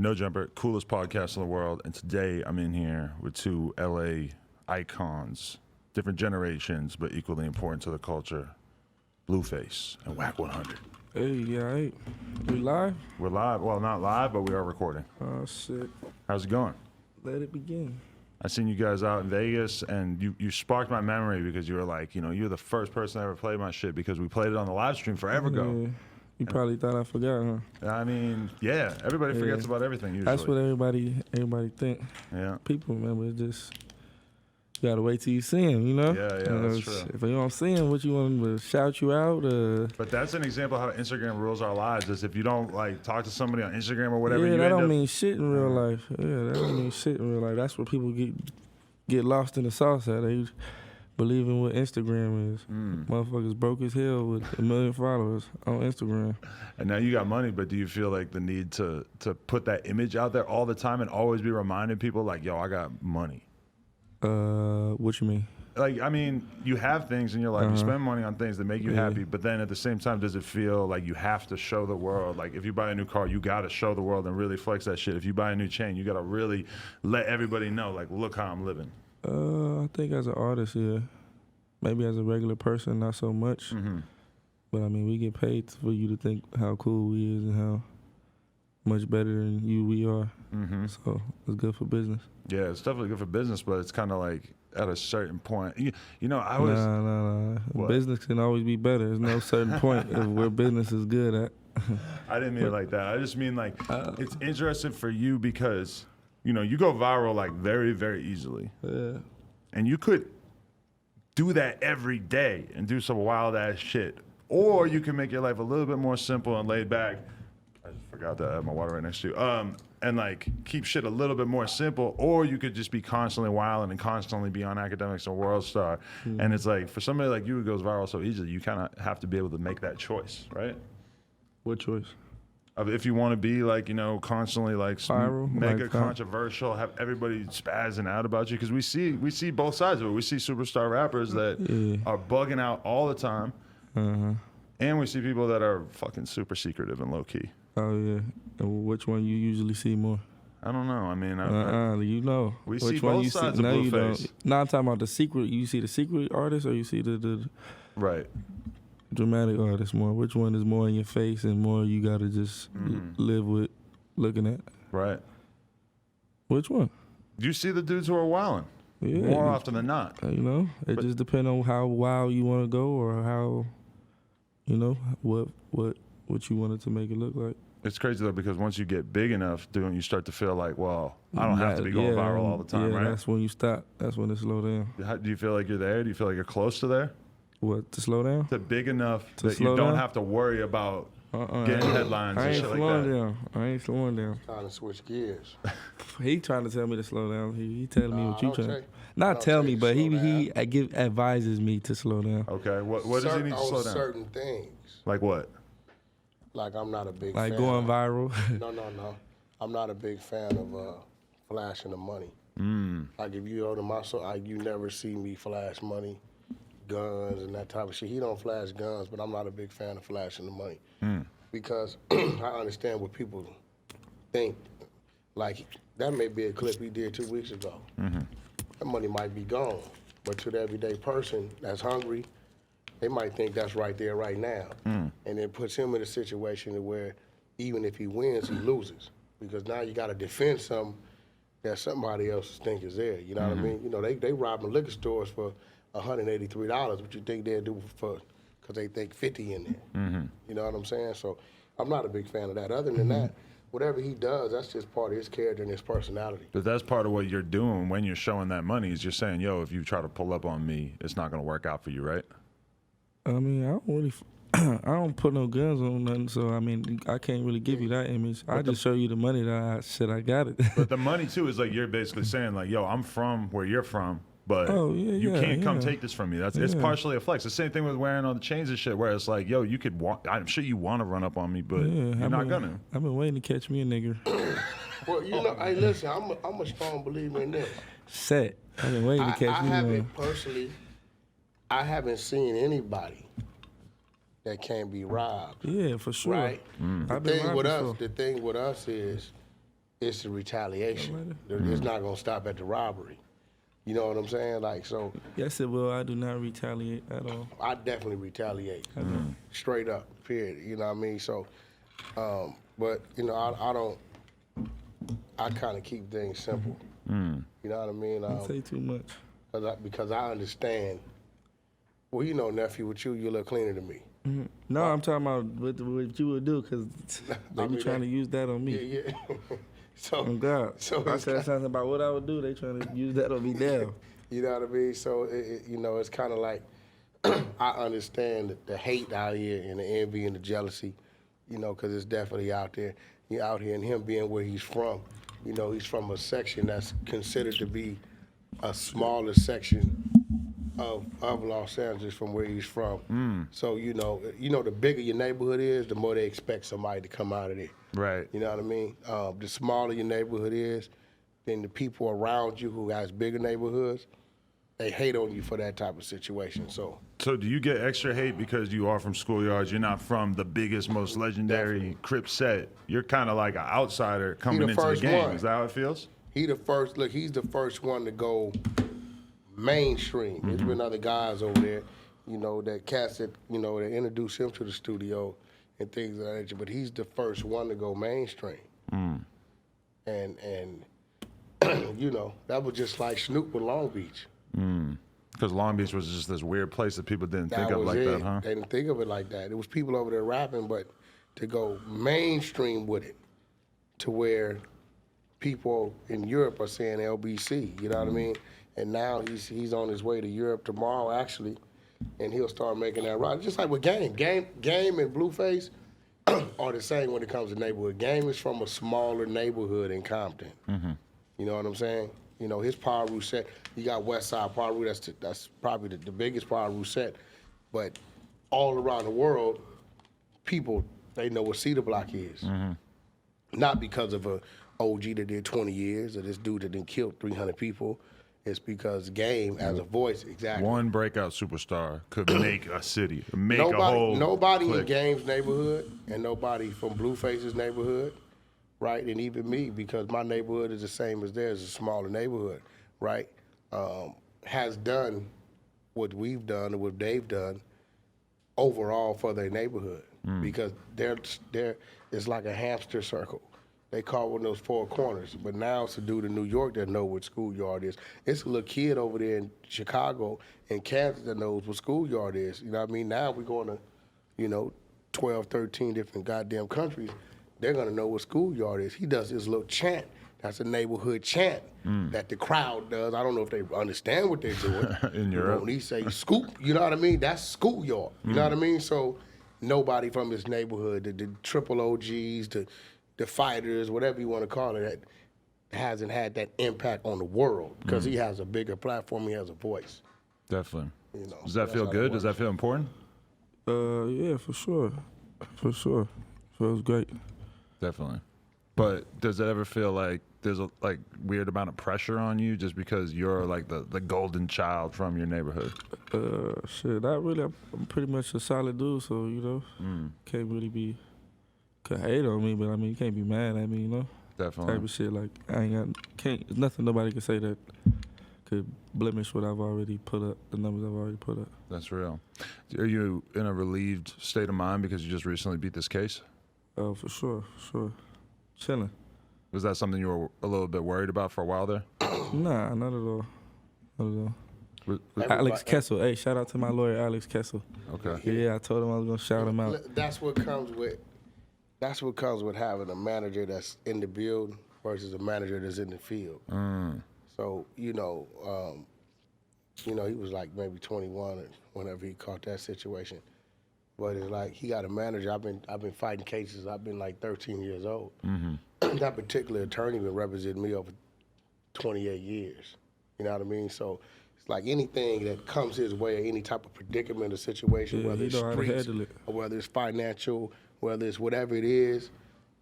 No Jumper, coolest podcast in the world. And today I'm in here with two LA icons, different generations, but equally important to the culture. Blueface and Wack100. Hey, yeah, right. We live? We're live. Well, not live, but we are recording. Oh, shit. How's it going? Let it begin. I seen you guys out in Vegas, and you sparked my memory because you were like, you're the first person that ever played my shit because we played it on the live stream forever ago. You probably thought I forgot, huh? I mean, yeah, everybody forgets about everything usually. That's what everybody think. Yeah. People remember. It's just, you gotta wait till you see him, you know? Yeah, that's true. If you don't see him, what you want him to shout you out? But that's an example of how Instagram rules our lives. Is if you don't like talk to somebody on Instagram or whatever, yeah, you that end don't up... mean shit in real life. Yeah, that don't mean shit in real life. That's where people get lost in the sauce at. They believe in what Instagram is. Motherfuckers broke as hell with 1 million followers on Instagram. And now you got money, but do you feel like the need to put that image out there all the time and always be reminding people like, yo, I got money? What you mean? Like, I mean, you have things in your life, you spend money on things that make you happy, but then at the same time, does it feel like you have to show the world? Like, if you buy a new car, you got to show the world and really flex that shit. If you buy a new chain, you got to really let everybody know, like, look how I'm living. I think as an artist, yeah. Maybe as a regular person, not so much. But I mean, we get paid for you to think how cool we is and how much better than you we are. So it's good for business. Yeah, it's definitely good for business, but it's kind of like at a certain point. You know, I was... Nah. Business can always be better. There's no certain point of where business is good at. I didn't mean it like that. I just mean like, it's interesting for you because, you go viral like very, very easily. Yeah. And you could do that every day and do some wild ass shit. Or you can make your life a little bit more simple and laid back. I just forgot that I have my water right next to you. And like keep shit a little bit more simple. Or you could just be constantly wilding and constantly be on Academics and World Star. And it's like, for somebody like you who goes viral so easily, you kind of have to be able to make that choice, right? What choice? If you want to be like, constantly like viral, mega controversial, have everybody spazzing out about you, because we see both sides of it. We see superstar rappers that are bugging out all the time, and we see people that are fucking super secretive and low key. Oh yeah, and which one you usually see more? I don't know. I mean, we see both sides of Blueface. No, I'm talking about the secret. You see the secret artist, or you see the right. dramatic artist more? Which one is more in your face and more you gotta just live with looking at? Right. Which one? You see the dudes who are wilding more often than not. It just depends on how wild you want to go or how, what you wanted to make it look like. It's crazy though, because once you get big enough, you start to feel like, well, I don't have to be going viral all the time, right? That's when you stop. That's when it slow down. Do you feel like you're there? Do you feel like you're close to there? What, to slow down? To big enough that you don't have to worry about getting headlines and shit like that. I ain't slowing down. Trying to switch gears. He trying to tell me to slow down. He telling me what you trying. Not tell me, but he advises me to slow down. Okay, what does he need to slow down? Certain things. Like what? Like I'm not a big fan. Like going viral? No. I'm not a big fan of flashing the money. Like if you go to my you never see me flash money, guns and that type of shit. He don't flash guns, but I'm not a big fan of flashing the money. Because I understand what people think. Like that may be a clip he did 2 weeks ago. That money might be gone, but to the everyday person that's hungry, they might think that's right there, right now. And it puts him in a situation where even if he wins, he loses. Because now you got to defend something that somebody else think is there. You know what I mean? They robbing liquor stores for $183. What you think they'll do because they think 50 in there. You know what I'm saying? So I'm not a big fan of that. Other than that, whatever he does, that's just part of his character and his personality. But that's part of what you're doing when you're showing that money, is you're saying, yo, if you try to pull up on me, it's not going to work out for you, right? I mean, I don't put no guns on nothing, so I mean, I can't really give you that image. I just show you the money that I got it. But the money too is like, you're basically saying like, yo, I'm from where you're from, but you can't come take this from me. It's partially a flex. The same thing with wearing all the chains and shit, where it's like, yo, you could I'm sure you want to run up on me, but you're not gonna. I've been waiting to catch me a nigga. Well, hey, listen, I'm a strong believer in this. Set. I've been waiting to catch me. I haven't seen anybody that can't be robbed. Yeah, for sure. Right? The thing with us is it's the retaliation. It's not gonna stop at the robbery. You know what I'm saying? Like, so Yes, it will. I do not retaliate at all. I definitely retaliate. Straight up, period. You know what I mean? So, but, you know, I kind of keep things simple. You know what I mean? Don't say too much. Because I understand. Well, you know, nephew, with you're a little cleaner than me. No, I'm talking about what you would do, because they be trying to use that on me. Yeah. So, Oh, God. so I said something about what I would do. They trying to use that on me now. You know what I mean? So, you know, it's kind of like I understand the hate out here and the envy and the jealousy, you know, because it's definitely out there. He out here, and him being where he's from, you know, he's from a section that's considered to be a smaller section of Los Angeles from where he's from. So, you know, the bigger your neighborhood is, the more they expect somebody to come out of there. Right. You know what I mean? The smaller your neighborhood is, then the people around you who has bigger neighborhoods, they hate on you for that type of situation. So do you get extra hate because you are from schoolyards? You're not from the biggest, most legendary Crip set. You're kind of like an outsider coming into the game. Is that how it feels? He's the first one to go mainstream. There's been other guys over there, you know, that cats that, you know, that introduced him to the studio and things of that nature, but he's the first one to go mainstream. And you know, that was just like Snoop with Long Beach. Because Long Beach was just this weird place that people didn't think of like that, huh? They didn't think of it like that. It was people over there rapping, but to go mainstream with it, to where people in Europe are saying LBC, you know what I mean? And now he's on his way to Europe tomorrow, actually, and he'll start making that right. Just like with Game and Blueface are the same when it comes to neighborhood. Game is from a smaller neighborhood in Compton. You know what I'm saying? You know, his Paru set, you got West Side Paru, that's probably the biggest Paru set, but all around the world, people, they know what Cedar Block is. Not because of a OG that did 20 years or this dude that done killed 300 people. It's because Game as a voice, exactly. One breakout superstar could make a city, make a whole Nobody clique. in Game's neighborhood and nobody from Blueface's neighborhood, right? And even me, because my neighborhood is the same as theirs, a smaller neighborhood, right? Has done what we've done and what they've done overall for their neighborhood. Because it's like a hamster circle. They call one of those four corners, but now it's a dude in New York that know what schoolyard is. It's a little kid over there in Chicago and Kansas that knows what schoolyard is. You know what I mean? Now we're going to, you know, 12, 13 different goddamn countries. They're going to know what schoolyard is. He does his little chant. That's a neighborhood chant that the crowd does. I don't know if they understand what they're doing. In Europe. When he say scoop, you know what I mean? That's schoolyard. You know what I mean? So nobody from his neighborhood, the triple OGs, the fighters, whatever you want to call it, that hasn't had that impact on the world because he has a bigger platform, he has a voice. Definitely. You know, Does that feel good? Does that feel important? Yeah, for sure. For sure. Feels great. Definitely. But does it ever feel like there's a weird amount of pressure on you just because you're like the golden child from your neighborhood? Shit, not really. I'm pretty much a solid dude, so, you know, can't really could hate on me, but I mean, you can't be mad at me, you know? Definitely. Type of shit, like, there's nothing nobody can say that could blemish what I've already put up, the numbers I've already put up. That's real. Are you in a relieved state of mind because you just recently beat this case? Oh, for sure. Chilling. Was that something you were a little bit worried about for a while there? Nah, not at all. Alex Kessel. Hey, shout out to my lawyer, Alex Kessel. Okay. Yeah, I told him I was going to shout him out. That's what comes with having a manager that's in the building versus a manager that's in the field. So, you know, he was like maybe 21 whenever he caught that situation. But it's like he got a manager. I've been fighting cases. I've been like 13 years old. That particular attorney been representing me over 28 years. You know what I mean? So it's like anything that comes his way, or any type of predicament or situation, whether it's streets or whether it's financial, whether it's whatever it is,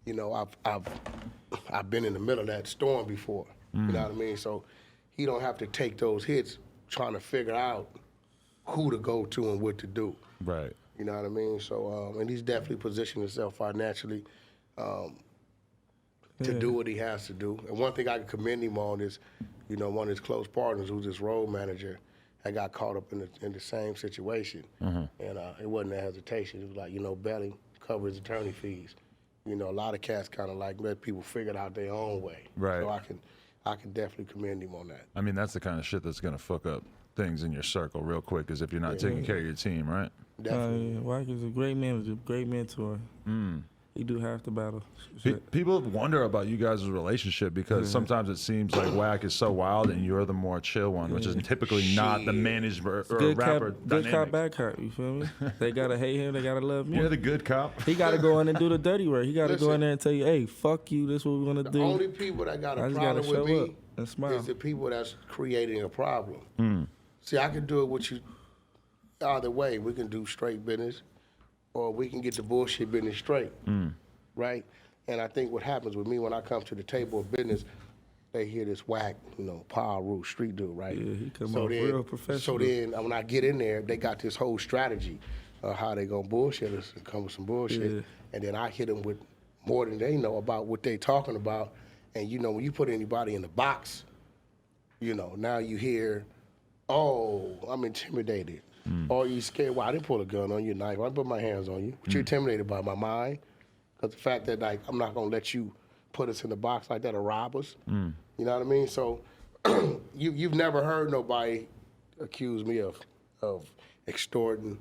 you know, I've been in the middle of that storm before. You know what I mean? So he don't have to take those hits trying to figure out who to go to and what to do. Right. You know what I mean? So, and he's definitely positioned himself financially. to do what he has to do. And one thing I can commend him on is, you know, one of his close partners, who's his road manager, had got caught up in the same situation. And it wasn't a hesitation. It was like, you know, Belly covers attorney fees. You know, a lot of cats kind of like let people figure it out their own way. Right. So I can definitely commend him on that. I mean, that's the kind of shit that's gonna fuck up things in your circle real quick, is if you're not taking care of your team, right? Definitely. Wack is a great manager, great mentor. He do half the battle. People wonder about you guys' relationship because sometimes it seems like Wack is so wild and you're the more chill one, which is typically not the manager or Good rapper cop, dynamic. good cop, bad cop. You feel me? They gotta hate him. They gotta love me. You're the good cop. He gotta go in and do the dirty work. He gotta go in there and tell you, "Hey, fuck you. This is what we're gonna do." The only people that got I a just problem gotta with show up me and smile. is the people that's creating a problem. See, I can do it with you either way. We can do straight business, or we can get the bullshit business straight, right? And I think what happens with me when I come to the table of business, they hear this Wack, you know, power rule, street dude, right? Yeah, he come off real professional. So then when I get in there, they got this whole strategy of how they gonna bullshit us and come with some bullshit. Yeah. And then I hit them with more than they know about what they talking about. And you know, when you put anybody in the box, you know, now you hear, oh, I'm intimidated. Oh, you scared? Well, I didn't pull a gun on you, knife. I didn't put my hands on you. But you're intimidated by my mind. Because the fact that, like, I'm not going to let you put us in the box like that or rob us. You know what I mean? So you've never heard nobody accuse me of extorting,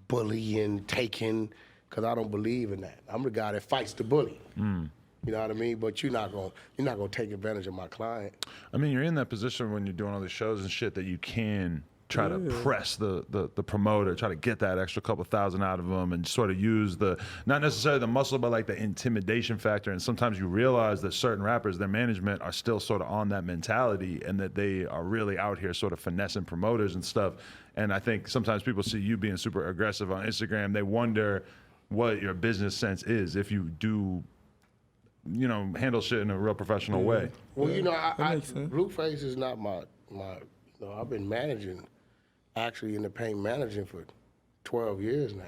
bullying, taking, because I don't believe in that. I'm the guy that fights the bully. You know what I mean? But you're not gonna take advantage of my client. I mean, you're in that position when you're doing all these shows and shit that you can try to press the promoter, try to get that extra couple thousand out of them, and sort of use the, not necessarily the muscle, but like the intimidation factor. And sometimes you realize that certain rappers, their management are still sort of on that mentality, and that they are really out here sort of finessing promoters and stuff. And I think sometimes people see you being super aggressive on Instagram, they wonder what your business sense is if you do, you know, handle shit in a real professional way. Well, you know, makes sense. Blueface is not my. You know, I've been managing, actually in the paint managing for 12 years now.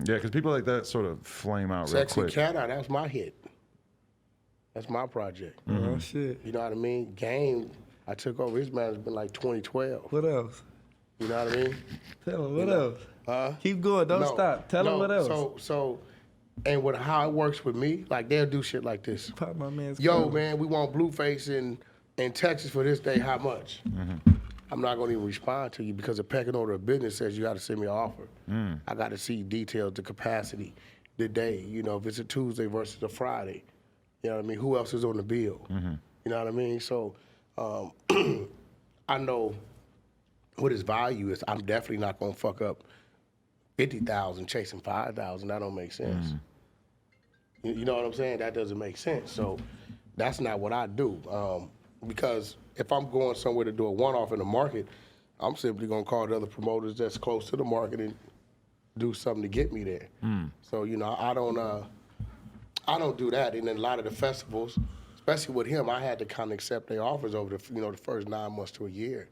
Yeah, because people like that sort of flame out real Sexy quick. Cat Eye, that's my hit. That's my project. Oh shit. You know what I mean? Game, I took over his management like 2012. What else? You know what I mean? Tell him what else. Keep going. Don't stop. Tell him what else. So, and how it works with me, like they'll do shit like this. Pop my man's Yo, collar. man, we want Blueface in Texas for this day. How much? I'm not going to even respond to you because the pecking order of business says you got to send me an offer. I got to see details, the capacity, the day. You know, if it's a Tuesday versus a Friday. You know what I mean? Who else is on the bill? You know what I mean? So I know what his value is. I'm definitely not going to fuck up 50,000 chasing 5,000. That don't make sense. You know what I'm saying? That doesn't make sense. So that's not what I do. Because if I'm going somewhere to do a one-off in the market, I'm simply gonna call the other promoters that's close to the market and do something to get me there. So you know, I don't do that. And then a lot of the festivals, especially with him, I had to kind of accept their offers over the first 9 months to a year,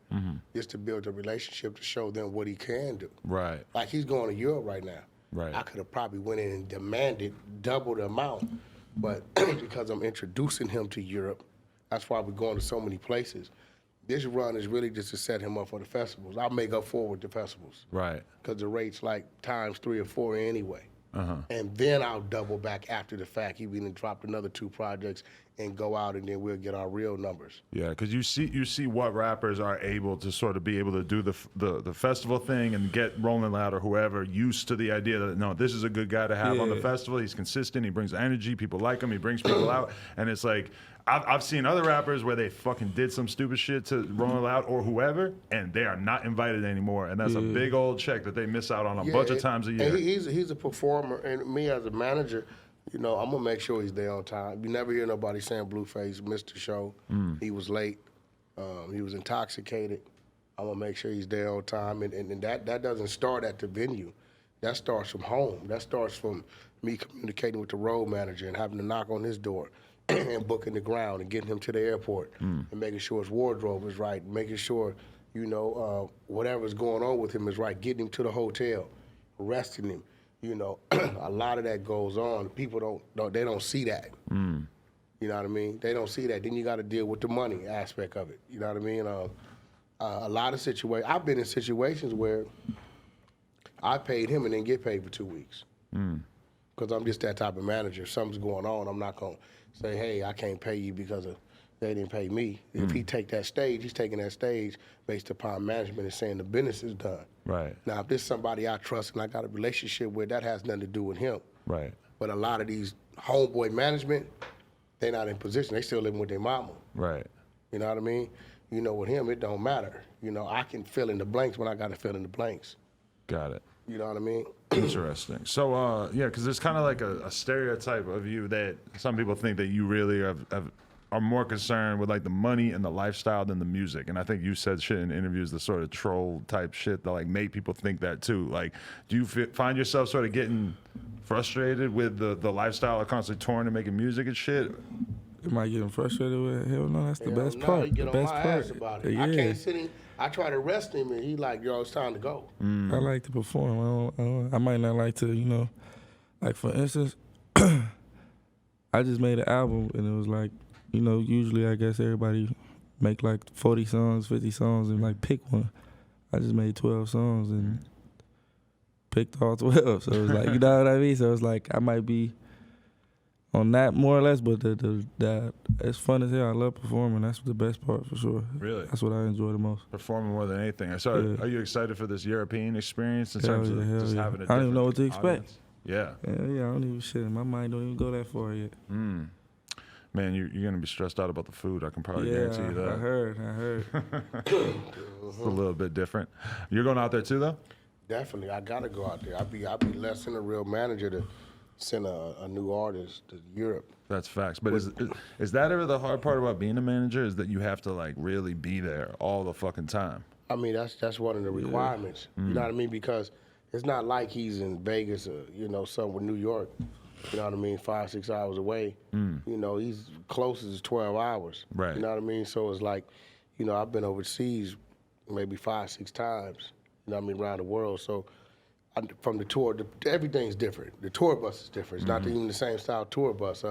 just to build a relationship to show them what he can do. Right. Like he's going to Europe right now. Right. I could have probably went in and demanded double the amount, but because I'm introducing him to Europe, that's why we're going to so many places. This run is really just to set him up for the festivals. I'll make up for with the festivals. Right. Because the rate's like times 3 or 4 anyway. And then I'll double back after the fact. He even dropped another 2 projects and go out, and then we'll get our real numbers. Yeah, because you see what rappers are able to sort of be able to do the festival thing and get Rolling Loud or whoever used to the idea that, no, this is a good guy to have on the festival. He's consistent. He brings energy. People like him. He brings people out. And it's like, I've seen other rappers where they fucking did some stupid shit to Rolling Loud or whoever, and they are not invited anymore. And that's a big old check that they miss out on a bunch of times a year. And he's a performer, and me as a manager, you know, I'm gonna make sure he's there on time. You never hear nobody saying Blueface missed the show. He was late. He was intoxicated. I'm gonna make sure he's there on time, and that doesn't start at the venue. That starts from home. That starts from me communicating with the road manager and having to knock on his door and booking the ground and getting him to the airport and making sure his wardrobe is right, making sure, you know, whatever's going on with him is right, getting him to the hotel, arresting him. You know, a lot of that goes on. People don't see that. You You know what I mean? They don't see that. Then you got to deal with the money aspect of it. You know what I mean? A lot of situations, I've been in situations where I paid him and didn't get paid for 2 weeks. Because I'm just that type of manager. If something's going on, I'm not going to say, hey, I can't pay you because they didn't pay me. If he take that stage, he's taking that stage based upon management and saying the business is done. Right. Now, if this is somebody I trust and I got a relationship with, that has nothing to do with him. Right. But a lot of these homeboy management, they're not in position. They still living with their mama. Right. You know what I mean? You know, with him, it don't matter. You know, I can fill in the blanks when I got to fill in the blanks. Got it. You know what I mean? Interesting. So, yeah, because there's kind of like a stereotype of you that some people think that you really are more concerned with like the money and the lifestyle than the music. And I think you said shit in interviews, the sort of troll type shit that like make people think that too. Like, do you find yourself sort of getting frustrated with the lifestyle of constantly touring and making music and shit? Am I getting frustrated with it? Hell no, that's the best No, part. he get The on best my part. ass about it. Yeah. I can't sit him. I try to arrest him, and he like, yo, it's time to go. I like to perform. I might not like to, you know, like for instance, I just made an album and it was like, you know, usually I guess everybody make like 40 songs, 50 songs and like pick one. I just made 12 songs and picked all 12. So it was like, you know what I mean? So it's like I might be on that more or less, but that it's fun as hell. I love performing. That's the best part for sure. Really? That's what I enjoy the most. Performing more than anything. So, Yeah. Are you excited for this European experience in Hell terms yeah, of hell just yeah. having a I don't even know what to different expect. audience? Yeah. Yeah, I don't even shit. My mind don't even go that far yet. Man, you're gonna be stressed out about the food. I can probably Yeah, guarantee you that. I heard. It's a little bit different. You're going out there too, though? Definitely, I gotta go out there. I'd be less than a real manager to send a new artist to Europe. That's facts. But is that ever the hard part about being a manager? Is that you have to like really be there all the fucking time? I mean, that's one of the requirements. You know what I mean? Because it's not like he's in Vegas or, you know, somewhere New York. You know what I mean? 5-6 hours away. You know, he's closest is 12 hours. Right. You know what I mean? So it's like, you know, I've been overseas maybe 5-6 times. You know what I mean? Around the world. So from the tour, everything's different. The tour bus is different. It's not even the same style tour bus.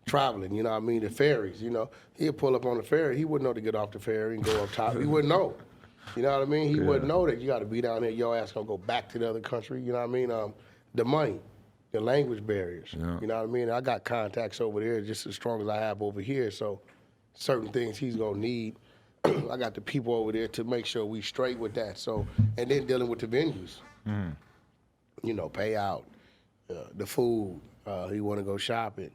Traveling, you know what I mean? The ferries, you know. He'd pull up on the ferry. He wouldn't know to get off the ferry and go up top. He wouldn't know. You know what I mean? He wouldn't know that you got to be down there. Your ass gonna go back to the other country. You know what I mean? The money, the language barriers. Yeah. You know what I mean? I got contacts over there just as strong as I have over here. So certain things he's gonna need. I got the people over there to make sure we straight with that. So and then dealing with the venues. You know, pay out, the food. He want to go shopping.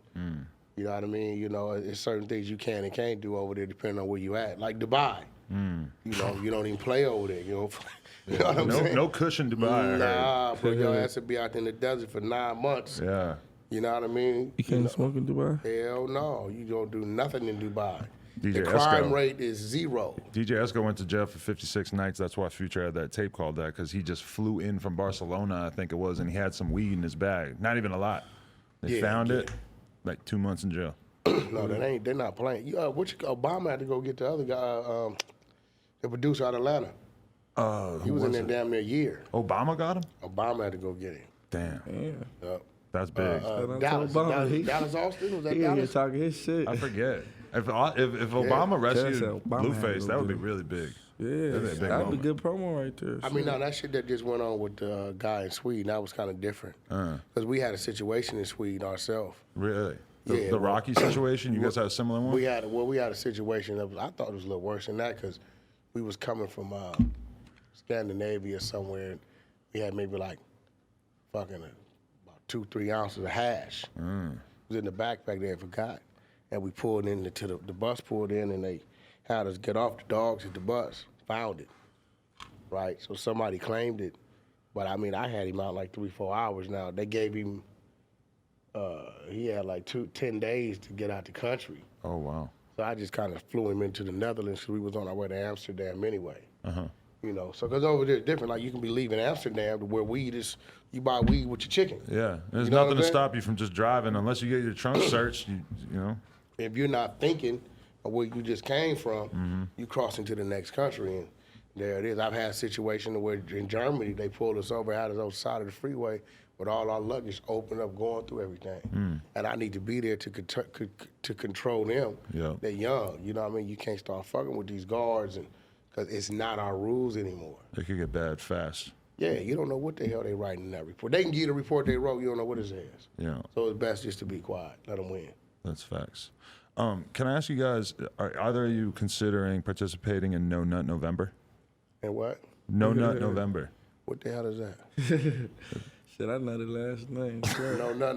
You know what I mean? You know, it's certain things you can and can't do over there depending on where you at. Like Dubai. You know, you don't even play over there. You know, you know what I'm saying? No cushion Dubai. I heard. Nah, but your ass would be out in the desert for 9 months. Yeah. You know what I mean? You can't smoke in Dubai? Hell no. You don't do nothing in Dubai. DJ The crime Esco. rate is 0. DJ Esco went to jail for 56 nights. That's why Future had that tape called that, because he just flew in from Barcelona, I think it was, and he had some weed in his bag. Not even a lot. They found it, like 2 months in jail. No, they're not playing. Obama had to go get the other guy, the producer out of Atlanta. He was in there damn near a year. Obama got him? Obama had to go get him. Damn. Yeah. That's big. Dallas Austin, was that He in here Dallas? talking his shit. I forget. If Obama rescued That's Obama had Blueface, to that would be do. really big. Yeah, That'd be a big that'd be moment. good promo right there. I mean, no, that shit that just went on with the guy in Sweden, that was kind of different. Because we had a situation in Sweden ourselves. Really? The Yeah, well- Rocky situation? You guys had a similar one? We had a situation that I thought it was a little worse than that because we was coming from Scandinavia somewhere. And we had maybe like fucking about 2-3 ounces of hash. It was in the backpack there, I forgot. And we pulled into the bus pulled in and they had us get off. The dogs at the bus found it, right? So somebody claimed it. But I mean, I had him out like 3-4 hours now. They gave him, he had like 10 days to get out the country. Oh, wow. So I just kind of flew him into the Netherlands because we was on our way to Amsterdam anyway. You know, so because over there it's different. Like you can be leaving Amsterdam to where you buy weed with your chicken. Yeah. There's You know what nothing I'm to saying? stop you from just driving unless you get your trunk searched, you know? If you're not thinking of where you just came from, you cross into the next country and there it is. I've had a situation where in Germany they pulled us over, had us on the side of the freeway. with all our luggage open up, going through everything. And I need to be there to control them. Yeah. They're young, you know what I mean? You can't start fucking with these guards because it's not our rules anymore. It could get bad fast. Yeah, you don't know what the hell they writing in that report. They can give you the report they wrote, you don't know what it says. Yeah. So it's best just to be quiet, let them win. That's facts. Can I ask you guys, are either of you considering participating in No Nut November? And what? No Nut November. What the hell is that? Shit, I know the last name.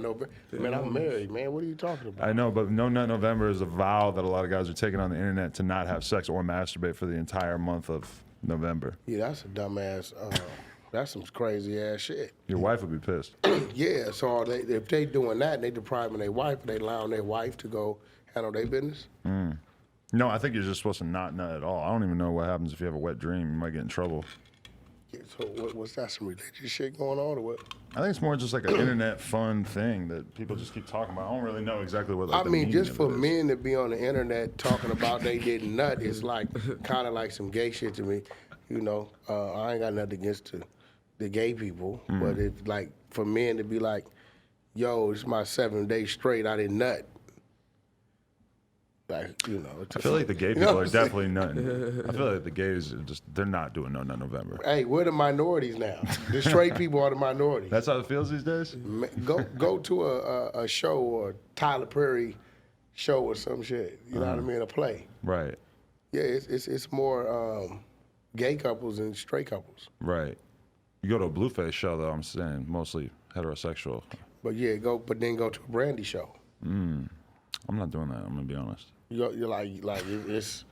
No. Man, I'm married, man. What are you talking about? I know, but No Nut November is a vow that a lot of guys are taking on the internet to not have sex or masturbate for the entire month of November. Yeah, that's a dumbass. That's some crazy ass shit. Your wife would be pissed. Yeah, so if they doing that, and they depriving their wife, they allowing their wife to go handle their business. No, I think you're just supposed to not nut at all. I don't even know what happens if you have a wet dream. You might get in trouble. Yeah, so what's that? Some religious shit going on or what? I think it's more just like an internet fun thing that people just keep talking about. I don't really know exactly what. Like, I the mean, meaning just of for it is. men to be on the internet talking about they didn't nut, it's like kind of like some gay shit to me. You know, I ain't got nothing against the gay people, but it's like for men to be like, yo, it's my 7 days straight, I didn't nut. Like, you know. I feel like the gay You know people what are I'm saying? definitely nutting. I feel like the gays are they're not doing No Nut November. Hey, we're the minorities now. The straight people are the minorities. That's how it feels these days? Go to a show or Tyler Perry show or some shit. You know what I mean? A play. Right, Yeah, it's more gay couples and straight couples. right. You go to a Blueface show, though, I'm saying mostly heterosexual. But yeah, but then go to a Brandy show. I'm not doing that, I'm going to be honest. You're like it's,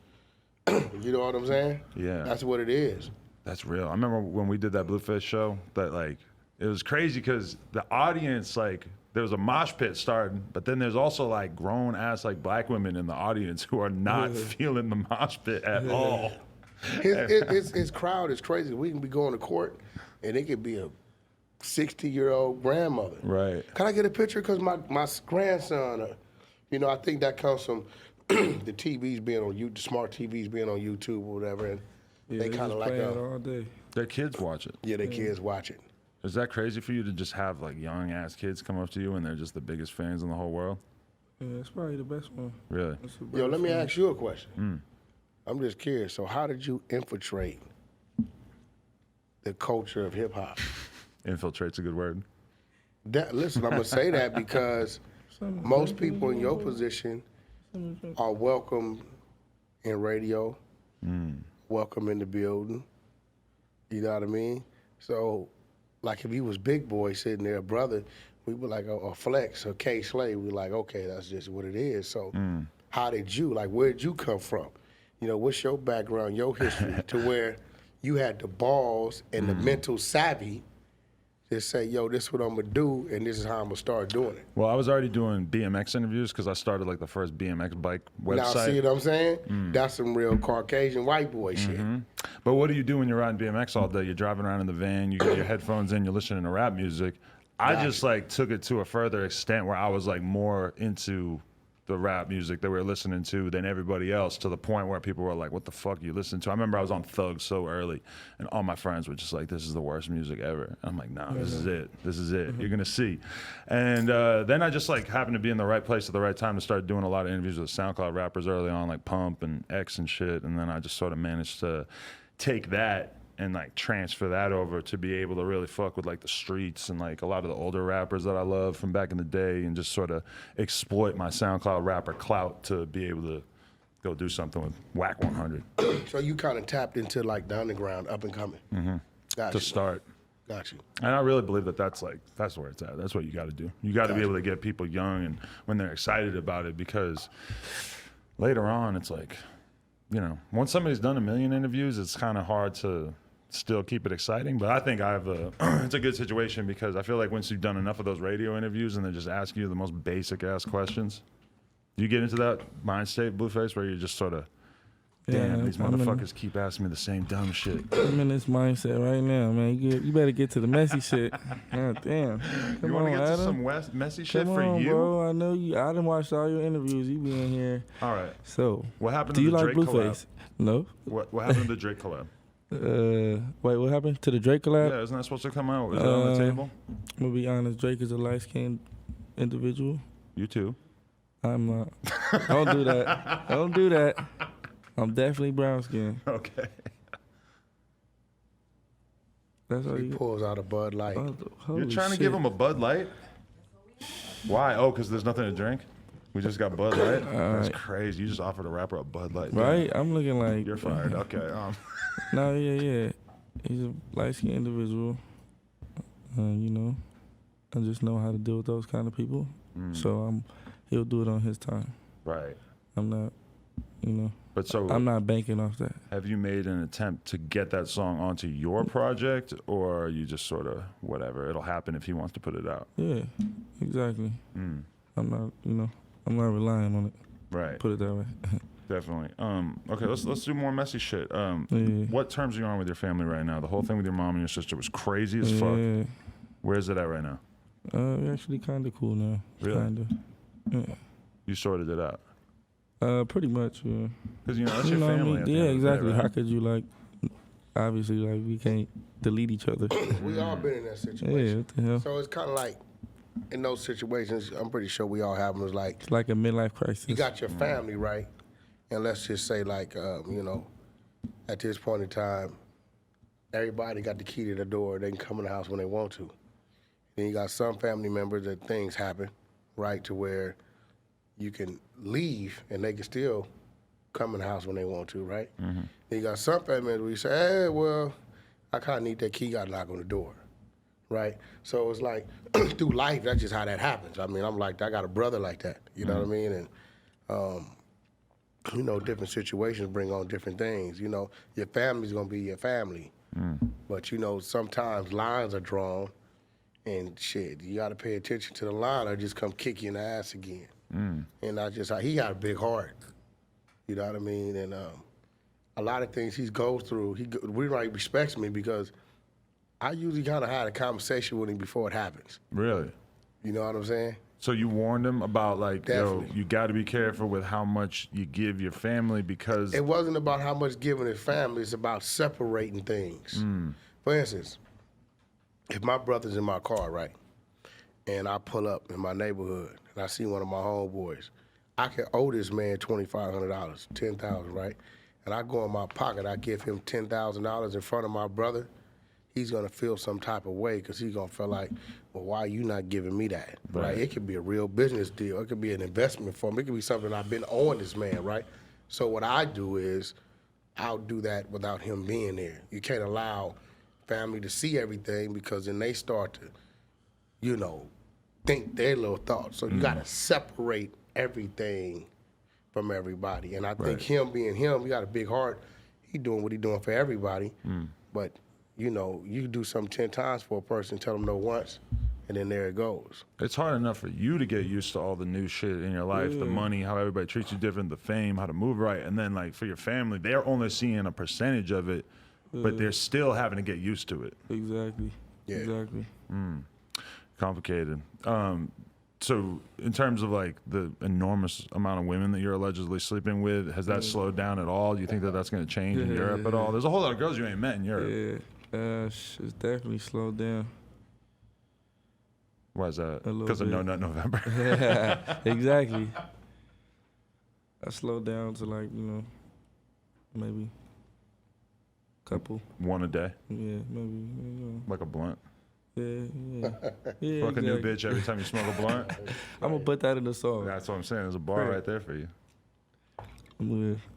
you know what I'm saying? Yeah. That's what it is. That's real. I remember when we did that Blueface show, that like, it was crazy because the audience, like, there was a mosh pit starting, but then there's also like grown ass like black women in the audience who are not feeling the mosh pit at all. His crowd is crazy. We can be going to court, and it could be a 60-year-old grandmother. Right. Can I get a picture? Because my grandson, you know, I think that comes from the TVs being on the smart TVs being on YouTube or whatever, and they kind of like it all day. Their kids watch it. yeah, their kids watch it. Is that crazy for you to just have like young ass kids come up to you and they're just the biggest fans in the whole world? Yeah, it's probably the best one. Really? That's the Yo, best let me one. ask you a question. I'm just curious. So, how did you infiltrate the culture of hip hop? Infiltrate's a good word. Listen, I'm gonna say that because most people in your position are welcome in radio, welcome in the building. You know what I mean? So, like if he was Big Boy sitting there, brother, we were like, or Flex or K Slay, we were like, okay, that's just what it is. So, how did you, like, where'd you come from? You know, what's your background, your history, to where you had the balls and the mental savvy to say, yo, this is what I'm gonna do, and this is how I'm gonna start doing it. Well, I was already doing BMX interviews because I started like the first BMX bike website. Now, see what I'm saying? That's some real Caucasian white boy shit. But what do you do when you're riding BMX all day? You're driving around in the van, you get your headphones in, you're listening to rap music. I just like took it to a further extent where I was like more into the rap music that we were listening to than everybody else, to the point where people were like, what the fuck you listen to? I remember I was on Thug so early and all my friends were just like, this is the worst music ever. And I'm like, nah, this is it. This is it. You're gonna see. And then I just like happened to be in the right place at the right time to start doing a lot of interviews with SoundCloud rappers early on, like Pump and X and shit. And then I just sort of managed to take that and like transfer that over to be able to really fuck with like the streets and like a lot of the older rappers that I love from back in the day, and just sort of exploit my SoundCloud rapper clout to be able to go do something with Wack100 So you kind of tapped into like the underground, up and coming. Got to you. start. Got you. And I really believe that that's where it's at. That's what you got to do. You got to be able to get people young and when they're excited about it, because later on it's like, you know, once somebody's done 1 million interviews, it's kind of hard to still keep it exciting. But I think it's a good situation, because I feel like once you've done enough of those radio interviews and they just ask you the most basic ass questions, you get into that mind state, Blueface, where you're just sort of, damn, these motherfuckers keep asking me the same dumb shit. I'm in this mindset right now, man. You better get to the messy shit. God damn. Come You want to on, get to Adam. some messy shit Come for on, you? bro. I know you. I done watched all your interviews. You be in here. All right. So, What happened do to you the like Drake Blueface? collab? No. What happened to the Drake collab? Wait, what happened to the Drake collab? Yeah, isn't that supposed to come out? Is that on the table? I'm gonna be honest. Drake is a light-skinned individual. You too. I'm not. Don't do that. Don't do that. I'm definitely brown-skinned. Okay. That's all He you. pulls out a Bud Light. You're trying to give him a Bud Light? Why? Oh, because there's nothing to drink? We just got Bud Light? That's crazy. You just offered a rapper a Bud Light. Right? I'm looking like You're fired. Okay. No, yeah. He's a light-skinned individual. You know, I just know how to deal with those kind of people. So he'll do it on his time. Right. I'm not, you know. But so I'm not banking off that. have you made an attempt to get that song onto your project, or are you just sort of whatever? It'll happen if he wants to put it out. Yeah, exactly. I'm not, you know, I'm not relying on it. Right. Put it that way. Definitely. Okay, let's do more messy shit. Yeah. What terms are you on with your family right now? The whole thing with your mom and your sister was crazy as fuck. Yeah. Where's it at right now? We're actually kind of cool now. Really? Kind of. Yeah. You sorted it out. Pretty much, yeah. Because, you know, that's You your know what I family. mean? at the Yeah, end of the day, exactly. right? How could you, like, obviously, like, we can't delete each other. We all been in that Yeah, situation. what the hell? So it's kind of like, in those situations, I'm pretty sure we all have them. It's like, It's like a midlife crisis. you got your family, right? And let's just say, like, you know, at this point in time, everybody got the key to the door. They can come in the house when they want to. Then you got some family members that things happen, right, to where you can leave and they can still come in the house when they want to, right? Then you got some family members where you say, hey, well, I kind of need that key, got to knock on the door, right? So it's like, through life, that's just how that happens. I mean, I'm like, I got a brother like that, you know what I mean? And, you know, different situations bring on different things. You know, your family's going to be your family. But, you know, sometimes lines are drawn and shit, you got to pay attention to the line or just come kick you in the ass again. And he got a big heart. You know what I mean? And a lot of things he goes through, he respects me because I usually kind of had a conversation with him before it happens. Really? You know what I'm saying? So you warned him about, like, Definitely. yo, you got to be careful with how much you give your family because... It wasn't about how much giving his family, it's about separating things. For instance, if my brother's in my car, right, and I pull up in my neighborhood and I see one of my homeboys, I can owe this man $2,500, $10,000, right? And I go in my pocket, I give him $10,000 in front of my brother, he's gonna feel some type of way because he's gonna feel like, well, why are you not giving me that? Right? It could be a real business deal. It could be an investment for him. It could be something I've been owing this man, right? So what I do is I'll do that without him being there. You can't allow family to see everything because then they start to, you know, think their little thoughts. So you gotta separate everything from everybody. And I think him being him, he got a big heart. He doing what he doing for everybody. But, you know, you do something 10 times for a person, tell them no once, and then there it goes. It's hard enough for you to get used to all the new shit in your life, the money, how everybody treats you different, the fame, how to move right. And then, like, for your family, they're only seeing a percentage of it, but they're still having to get used to it. Exactly. Yeah. Exactly. Complicated. So in terms of, like, the enormous amount of women that you're allegedly sleeping with, has that slowed down at all? Do you think that that's going to change in Europe at all? There's a whole lot of girls you ain't met in Europe. Yeah. It's definitely slowed down. Why is that? A little Because of No bit. Nut November. Yeah, exactly. I slowed down to, like, you know, maybe couple. One a day, Yeah, maybe. You know. like a blunt. Yeah. Fuck a new exactly. bitch every time you smoke a blunt. I'm gonna put that in the song. That's what I'm saying. There's a bar right there for you.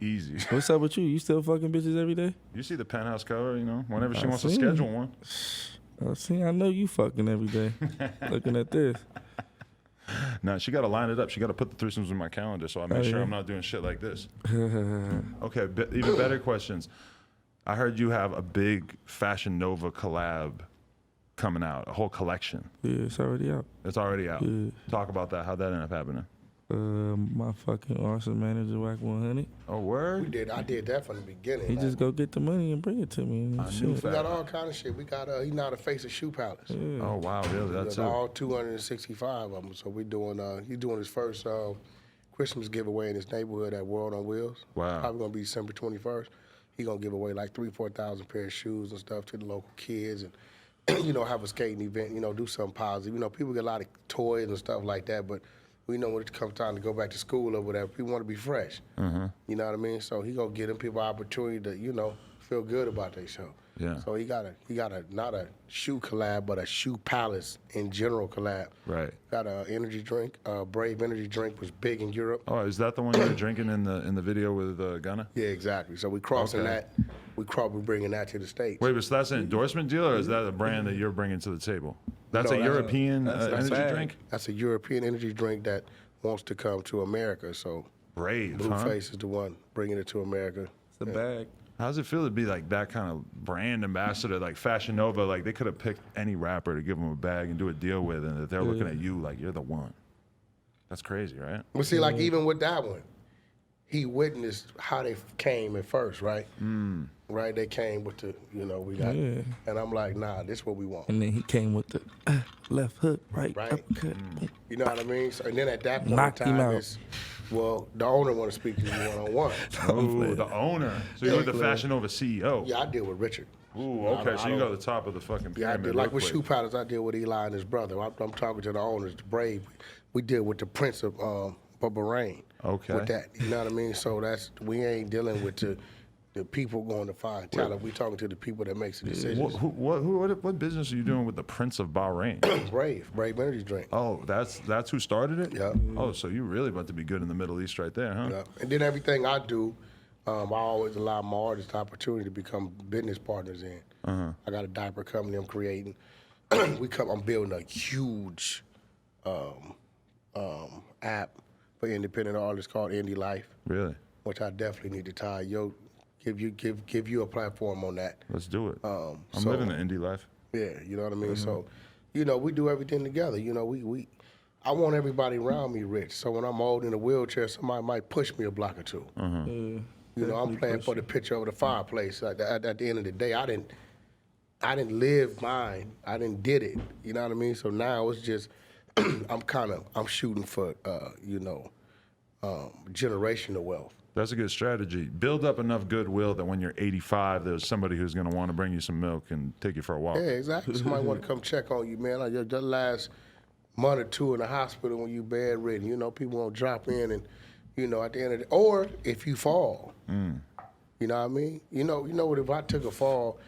Easy. What's up with you? You still fucking bitches every day? You see the penthouse cover, you know, whenever she I wants to see. schedule one. I know you fucking every day. Looking at this. No, she got to line it up. She got to put the threesomes in my calendar so I make sure yeah. I'm not doing shit like this. Okay, even better questions. I heard you have a big Fashion Nova collab coming out, a whole collection. Yeah, it's already out. It's already out. Yeah. Talk about that. How'd that end up happening? My fucking awesome manager, Wack100. Oh, word? I did that from the beginning. He like, just go get the money and bring it to me. And I shit. knew we got all kind of shit. We got he's now the face of Shoe Palace. Yeah. Oh, wow, really? That's it. All 265 of them. So we doing he's doing his first Christmas giveaway in his neighborhood at World on Wheels. Wow. Probably gonna be December 21st. he gonna give away like 3,000-4,000 pair of shoes and stuff to the local kids, and you know, have a skating event. You know, do something positive. You know, people get a lot of toys and stuff like that, but we know when it comes time to go back to school or whatever, people want to be fresh. You know what I mean? So he gonna give them people opportunity to, you know, feel good about their show. Yeah. So he got a not a shoe collab, but a shoe palace in general collab. Right. Got a energy drink, Brave energy drink was big in Europe. Oh, is that the one you were drinking in the video with Gunna? Yeah, exactly. So we crossing Okay. that. We bringing that to the States. Wait, but so that's an endorsement deal, or is that a brand that you're bringing to the table? That's No, a that's European that's a energy bag. drink? That's a European energy drink that wants to come to America. So Brave, huh? Blueface is the one bringing it to America. It's a bag. How does it feel to be like that kind of brand ambassador, like Fashion Nova? Like they could have picked any rapper to give them a bag and do a deal with, and that they're looking at you like you're the one. That's crazy, right? But see, like even with that one, he witnessed how they came at first, right? Right? They came with the, you know, we got, Yeah. and I'm like, nah, this what we want. And then he came with the left hook, right Right. uppercut. You know what I mean? So, and then at that point Knocked in him time, out. it's, well, the owner want to speak to you one-on-one. Oh, the owner. So you're the Fashion Nova CEO. Yeah, I deal with Richard. Ooh, okay. So you go to the top of the fucking Yeah, I pyramid. did. Like real with quick. Shoe Palace, I deal with Eli and his brother. I'm talking to the owners, the Brave. We deal with the Prince of Bahrain. Okay. With that, you know what I mean? So we ain't dealing with the people going to find talent. We talking to the people that makes the decisions. What business are you doing with the Prince of Bahrain? Brave energy drink. Oh, that's who started it? Yeah. Oh, so you really about to be good in the Middle East right there, huh? Yeah. And then everything I do, I always allow my artists the opportunity to become business partners in. I got a diaper company I'm creating. I'm building a huge app for independent artists called Indie Life, Really? which I definitely need to tie give you a platform on that. Let's do it. I'm so- living the indie life. Yeah, you know what I mean? So, you know, we do everything together. You know, I want everybody around me rich. So when I'm old in a wheelchair, somebody might push me a block or two. Yeah, You know, I'm playing for the picture over the fireplace. At the end of the day, I didn't live mine. I didn't did it. You know what I mean? So now it's just I'm shooting for generational wealth. That's a good strategy. Build up enough goodwill that when you're 85, there's somebody who's going to want to bring you some milk and take you for a walk. Yeah, exactly. Somebody want to come check on you, man. Like your last month or two in the hospital when you bedridden, you know, people won't drop in and, you know, at the end of the or if you fall. You know what I mean? You know what, if I took a fall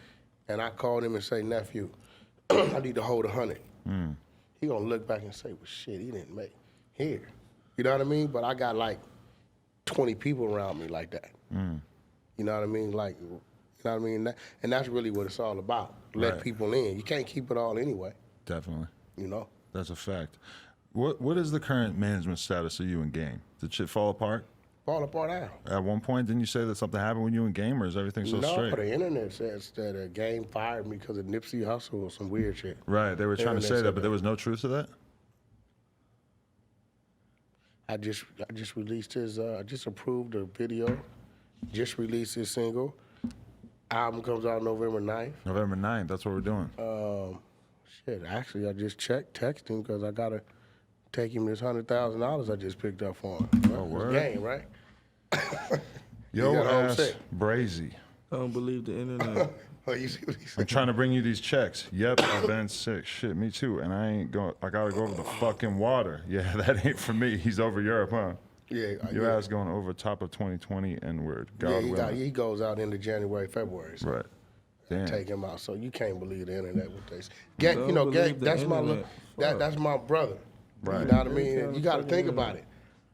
and I called him and say, nephew, I need to hold 100. He gonna look back and say, well, shit, he didn't make here. You know what I mean? But I got like 20 people around me like that. You know what I mean? Like, you know what I mean? And that's really what it's all about. Let Right. people in. You can't keep it all anyway, Definitely. you know? That's a fact. What is the current management status of you in Game? Did shit fall apart? Fall apart out. At one point, didn't you say that something happened when you in Game, or is everything so No, straight? the internet says that a Game fired me because of Nipsey Hussle or some weird shit. Right, they were trying to Internet say said that, but there was no truth to that? I just released I just approved a video, just released his single. Album comes out November 9th. November 9th, that's what we're doing. Shit, actually, I just texted him because I got to take him this $100,000 I just picked up for him. Oh, word? Game, right? Yo, got ass homesick. Brazy. I don't believe the internet. Oh, you see what he I'm said? trying to bring you these checks. Yep, I've been sick. Shit, me too. And I gotta go over the fucking water. Yeah, that ain't for me. He's over Europe, huh? Yeah, Your yeah. ass going over top of 2020 and we're God Yeah, willing. he goes out into January, February. So Right. Damn. take him out. So you can't believe the internet with this. Don't You know, believe the that's my internet. that's my brother. Right. You know what I Every mean? time You got to fucking think internet. about it.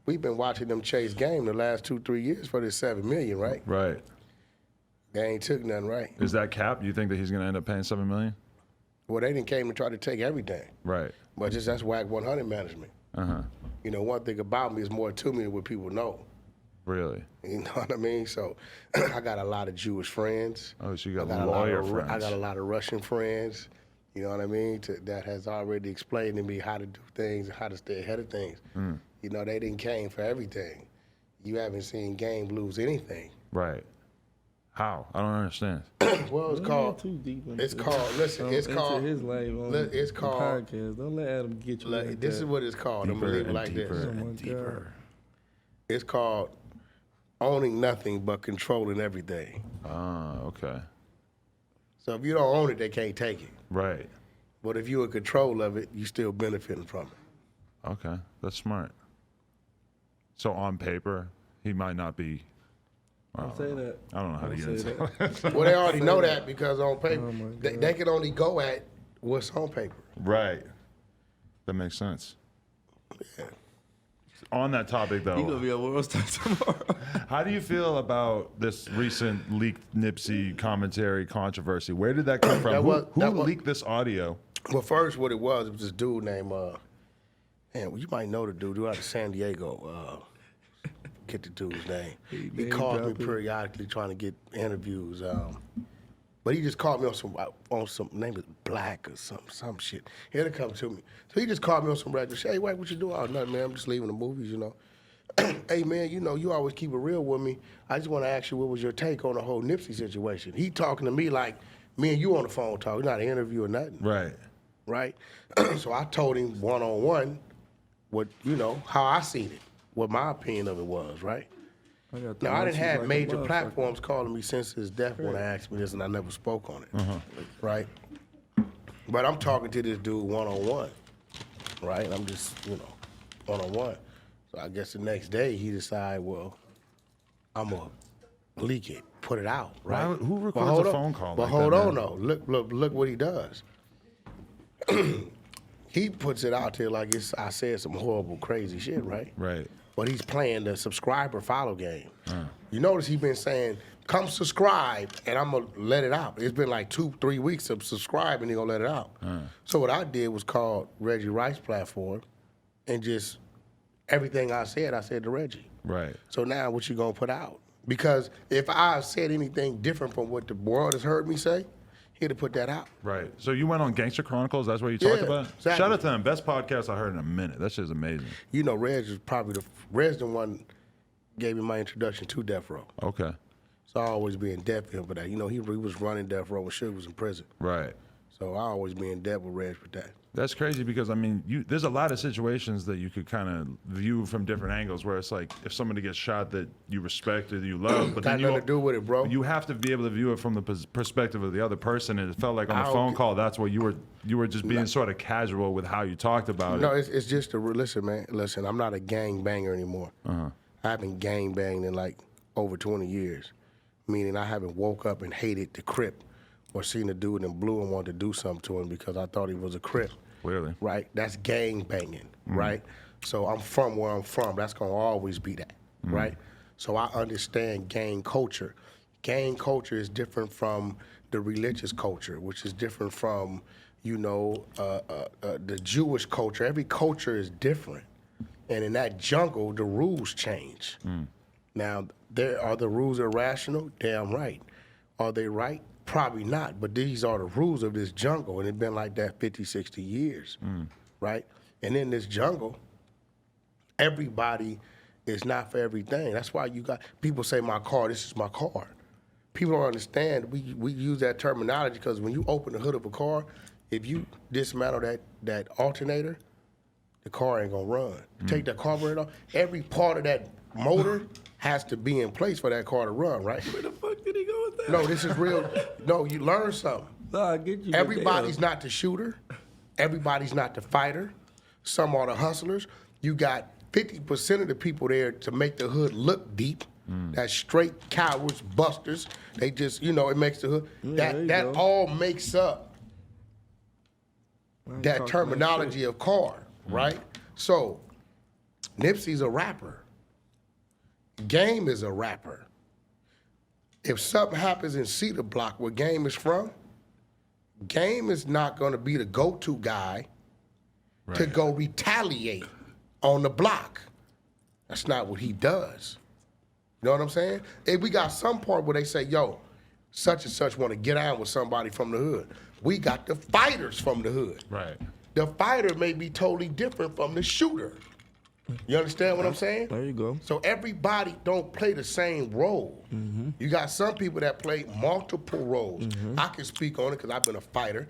We've been watching them chase Game the last 2-3 years for this $7 million, right? Right. They ain't took nothing, right? Is that cap? You think that he's gonna end up paying $7 million? Well, they didn't came and try to take everything, Right. but that's Wack100 management. You know, one thing about me is more to me than what people know. Really? You know what I mean? So I got a lot of Jewish friends. Oh, so you got I got lawyer a lot of, friends. I got a lot of Russian friends. You know what I mean? That has already explained to me how to do things, how to stay ahead of things. You know, they didn't came for everything. You haven't seen Game lose anything. Right. How? I don't understand. Well, it's Don't called. get too deep into It's it. called. Listen, it's Into called. his life on It's the called. podcast. Don't let Adam get you. Like, like this that. is what it's called. I'm gonna leave it like deeper this. Oh my and deeper. It's called owning nothing but controlling everything. Ah, okay. So if you don't own it, they can't take it. Right. But if you're in control of it, you still benefiting from it. Okay, that's smart. So on paper, he might not be. Don't say that. I don't know how to Don't get say into that. it. Well, they already know that because on paper, Oh my they can only go at what's on paper. Right. That makes sense. Yeah. On that topic, though, You gonna be on World Star tomorrow? how do you feel about this recent leaked Nipsey commentary controversy? Where did that come from? Who leaked this audio? Well, first, what it was this dude named, man, you might know the dude out of San Diego. Get the dude's name. He calls me periodically trying to get interviews. But he just called me on some name is Black or some shit. He'll come to me. So he just called me on some regular shit. Hey, Wack, what you doing? Oh, nothing, man. I'm just leaving the movies, you know. Hey, man, you know, you always keep it real with me. I just want to ask you, what was your take on the whole Nipsey situation? He talking to me like me and you on the phone talking, not an interview or nothing. Right. Right? So I told him one-on-one what, you know, how I seen it, what my opinion of it was, right? Now, I didn't have major platforms calling me since his death when they asked me this, and I never spoke on it, right? But I'm talking to this dude one-on-one, right? I'm just, you know, one-on-one. So I guess the next day he decided, well, I'm going to leak it, put it out, right? Who records a phone call But like hold that, on, man? though. Look what he does. He puts it out there like I said some horrible, crazy shit, right? Right. But he's playing the subscriber follow game. You notice he's been saying, come subscribe, and I'm going to let it out. It's been like 2-3 weeks of subscribe, and he's going to let it out. So what I did was call Reggie Rice's platform, and just everything I said to Reggie. Right. So now what you going to put out? Because if I said anything different from what the world has heard me say, he'd have put that out. Right. So you went on Gangster Chronicles. That's what you talked Yeah, about. exactly. Shout out to them. Best podcast I heard in a minute. That shit's amazing. You know, Reg is probably Reg's the one gave me my introduction to Death Row. Okay. So I always be in debt for him for that. You know, he was running Death Row when Suge was in prison. Right. So I always be in debt with Reg for that. That's crazy because, I mean, there's a lot of situations that you could kind of view from different angles where it's like if somebody gets shot that you respect or you love, but Got then nothing to do with it, bro. you have to be able to view it from the perspective of the other person. And it felt like on the phone call, that's what you were just being sort of casual with how you talked about No, it. it's just listen, man. Listen, I'm not a gang banger anymore. I haven't gang banged in like over 20 years, meaning I haven't woke up and hated the Crip or seen a dude in blue and wanted to do something to him because I thought he was a Crip. Clearly. Right? That's gang banging, right? So I'm from where I'm from. That's going to always be that, right? So I understand gang culture. Gang culture is different from the religious culture, which is different from, you know, the Jewish culture. Every culture is different. And in that jungle, the rules change. Now, are the rules irrational? Damn right. Are they right? Probably not, but these are the rules of this jungle, and it's been like that 50, 60 years, right? And in this jungle, everybody is not for everything. That's why you got people say, my car, this is my car. People don't understand, we use that terminology because when you open the hood of a car, if you dismantle that alternator, the car ain't gonna run. Take that carburetor off, every part of that motor has to be in place for that car to run, right? Where the fuck did he go with that? No, this is real. No, you learn something. Nah, I get you. Everybody's not the shooter. Everybody's not the fighter. Some are the hustlers. You got 50% of the people there to make the hood look deep. That's straight cowards, busters. They just, you know, it makes the hood. That all makes up that terminology of car, right? So, Nipsey's a rapper. Game is a rapper. If something happens in Cedar Block where Game is from, Game is not going to be the go-to guy to go retaliate on the block. That's not what he does. You know what I'm saying? If we got some part where they say, yo, such and such want to get on with somebody from the hood. We got the fighters from the hood. Right. The fighter may be totally different from the shooter. You understand what I'm saying? There you go. So everybody don't play the same role. You got some people that play multiple roles. I can speak on it because I've been a fighter.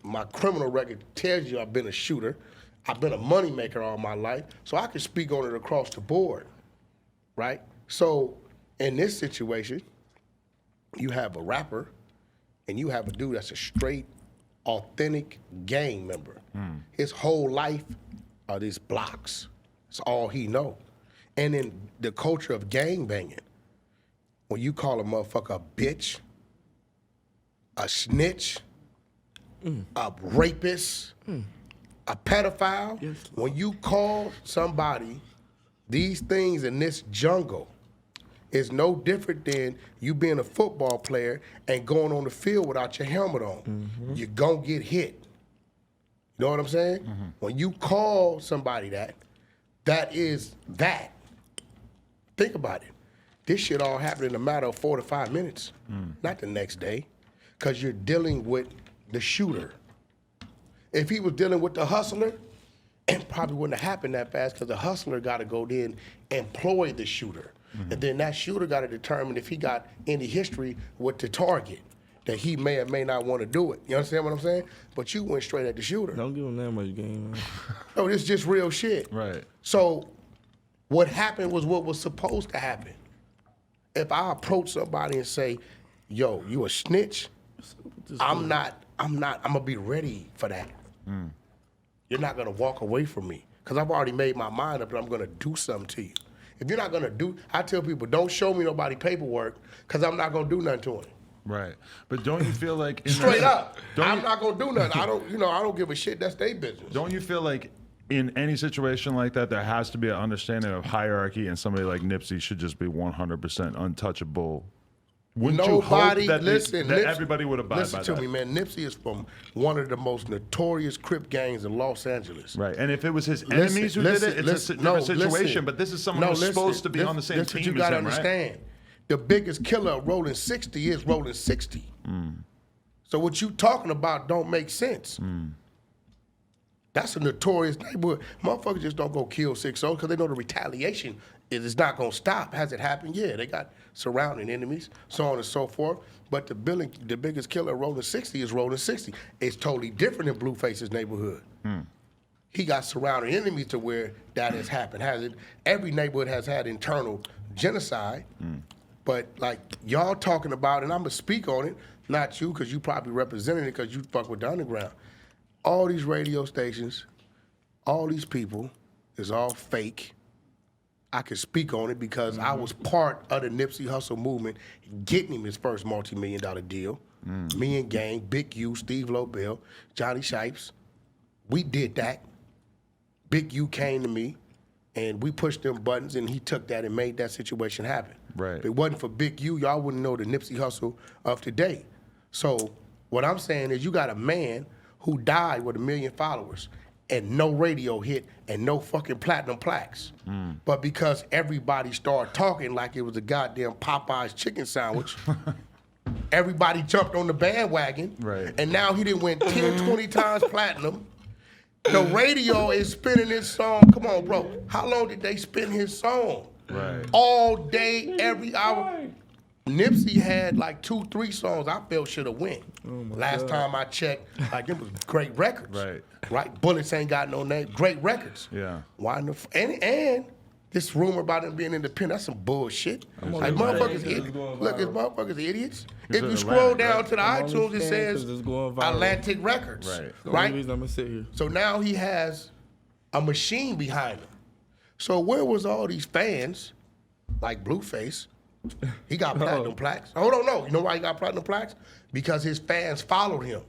My criminal record tells you I've been a shooter. I've been a moneymaker all my life. So I can speak on it across the board, right? So In this situation, you have a rapper and you have a dude that's a straight, authentic gang member. His whole life are these blocks. It's all he know. And in the culture of gang banging, when you call a motherfucker a bitch, a snitch, a rapist, a pedophile, when you call somebody these things in this jungle, it's no different than you being a football player and going on the field without your helmet on. You're gonna get hit. You know what I'm saying? When you call somebody that, that is that. Think about it. This shit all happened in a matter of 4 to 5 minutes, not the next day, because you're dealing with the shooter. If he was dealing with the hustler, it probably wouldn't have happened that fast because the hustler got to go then employ the shooter. And then that shooter got to determine if he got any history with the target, that he may or may not want to do it. You understand what I'm saying? But you went straight at the shooter. Don't give him that much game, man. No, this is just real shit. Right. So what happened was what was supposed to happen. If I approach somebody and say, yo, you a snitch, I'm gonna be ready for that. You're not gonna walk away from me because I've already made my mind up that I'm gonna do something to you. If you're not gonna do, I tell people, don't show me nobody paperwork because I'm not gonna do nothing to him. Right. But don't you feel like Straight up, I'm not gonna do nothing. I don't give a shit. That's their business. Don't you feel like in any situation like that, there has to be an understanding of hierarchy, and somebody like Nipsey should just be 100% untouchable? Wouldn't you hope that, that everybody would abide by that? Listen to me, man. Nipsey is from one of the most notorious Crip gangs in Los Angeles. Right. And if it was his enemies who did it, it's a different situation. But this is someone who's supposed to be on the same team as him, right? You got to understand. The biggest killer of Rolling 60 is Rolling 60. So what you talking about don't make sense. That's a notorious neighborhood. Motherfuckers just don't go kill 6-0 because they know the retaliation is not going to stop. Has it happened? Yeah, they got surrounding enemies, so on and so forth. But the biggest killer of Rolling 60 is Rolling 60. It's totally different in Blueface's neighborhood. He got surrounding enemies to where that has happened. Hasn't every neighborhood has had internal genocide? But like y'all talking about, and I'm gonna speak on it, not you, because you probably representing it because you fuck with the underground. All these radio stations, all these people is all fake. I can speak on it because I was part of the Nipsey Hussle movement, getting him his first multi-million-dollar deal. Me and gang, Big U, Steve Lobel, Johnny Shipes, we did that. Big U came to me, and we pushed them buttons, and he took that and made that situation happen. Right. If it wasn't for Big U, y'all wouldn't know the Nipsey Hussle of today. So what I'm saying is you got a man who died with 1 million followers and no radio hit and no fucking platinum plaques. But because everybody started talking like it was a goddamn Popeye's chicken sandwich, everybody jumped on the bandwagon. Right. And now he done went 10, 20 times platinum. The radio is spinning his song. Come on, bro. How long did they spin his song? Right. All day, every hour. Nipsey had like 2, 3 songs I felt should have went. Last time I checked, like it was great records. Right. Bullets ain't got no name. Great records. Yeah. Why in the and this rumor about him being independent, that's some bullshit. Like motherfuckers, look, it's motherfuckers idiots. If you scroll down to the iTunes, it says Atlantic Records. Right. The only reason I'm gonna sit here. So now he has a machine behind him. So where was all these fans, like Blueface? He got platinum plaques. Hold on, no. You know why he got platinum plaques? Because his fans followed him.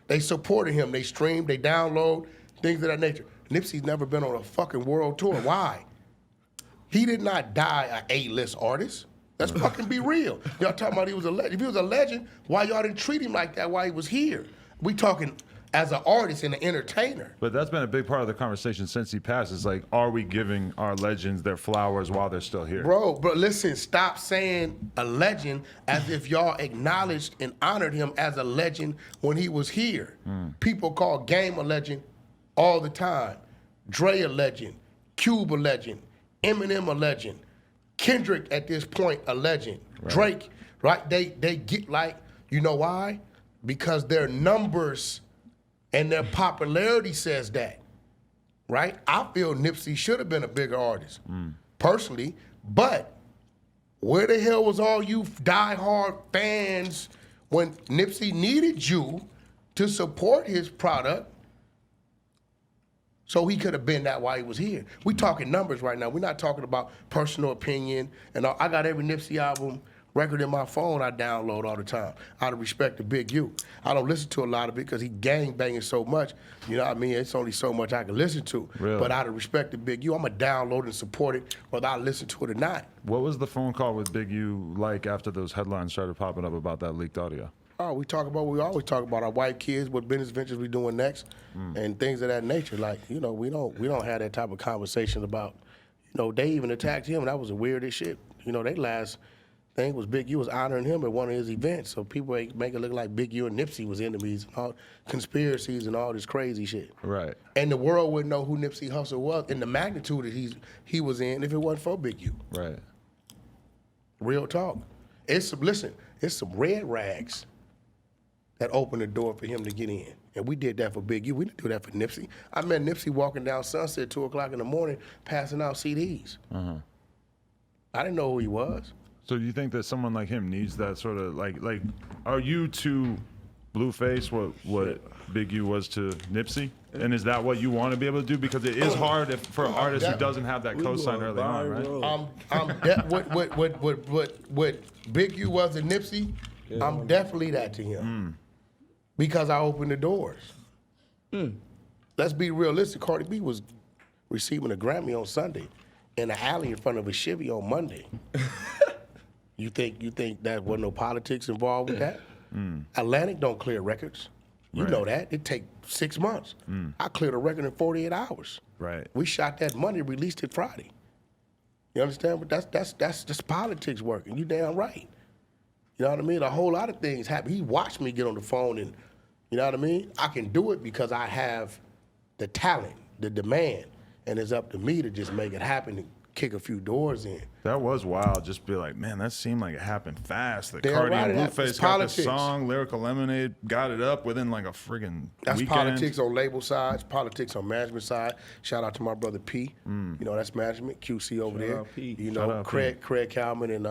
They supported him. They streamed, they download, things of that nature. Nipsey's never been on a fucking world tour. Why? He did not die an A-list artist. Let's fucking be real. Y'all talking about he was a legend. If he was a legend, why y'all didn't treat him like that while he was here? We talking as an artist and an entertainer. But that's been a big part of the conversation since he passed. Is like, are we giving our legends their flowers while they're still here? Bro, listen, stop saying a legend as if y'all acknowledged and honored him as a legend when he was here. People call Game a legend all the time. Dre a legend, Cube a legend, Eminem a legend, Kendrick at this point a legend, Drake, right? They get like, you know why? Because their numbers and their popularity says that, right? I feel Nipsey should have been a bigger artist, personally, but Where the hell was all you diehard fans when Nipsey needed you to support his product so he could have been that while he was here? We talking numbers right now. We're not talking about personal opinion. And I got every Nipsey album record in my phone I download all the time out of respect to Big U. I don't listen to a lot of it because he gang banging so much. You know what I mean? It's only so much I can listen to. Really? But out of respect to Big U, I'm going to download and support it whether I listen to it or not. What was the phone call with Big U like after those headlines started popping up about that leaked audio? Oh, we always talk about our white kids, what business ventures we doing next, and things of that nature. Like, you know, we don't have that type of conversation about, you know, they even attacked him. That was the weirdest shit. You know, they last thing was Big U was honoring him at one of his events. So people make it look like Big U and Nipsey was enemies, and all conspiracies and all this crazy shit. Right. And the world wouldn't know who Nipsey Hussle was and the magnitude that he was in if it wasn't for Big U. Right. Real talk. It's some red rags that opened the door for him to get in. And we did that for Big U. We didn't do that for Nipsey. I met Nipsey walking down Sunset at 2 o'clock in the morning, passing out CDs. I didn't know who he was. So do you think that someone like him needs that sort of like are you to Blueface what Big U was to Nipsey? And is that what you want to be able to do? Because it is hard for an artist who doesn't have that cosign early on, right? What Big U was to Nipsey, I'm definitely that to him. Because I opened the doors. Let's be realistic. Cardi B was receiving a Grammy on Sunday in an alley in front of a Chevy on Monday. You think that wasn't no politics involved with that? Atlantic don't clear records. You know that. It take 6 months. I cleared a record in 48 hours. Right. We shot that Monday, released it Friday. You understand? But that's just politics working. You damn right. You know what I mean? A whole lot of things happen. He watched me get on the phone and, you know what I mean? I can do it because I have the talent, the demand, and it's up to me to just make it happen and kick a few doors in. That was wild. Just be like, man, that seemed like it happened fast. That Damn Cardi right, and it's Blueface got politics. this song, Lyrical Lemonade, got it up within like a friggin' That's weekend. politics on label side, politics on management side. Shout out to my brother P. You know, that's management, QC over there. out, P. You Shout know, out, Craig Kalman and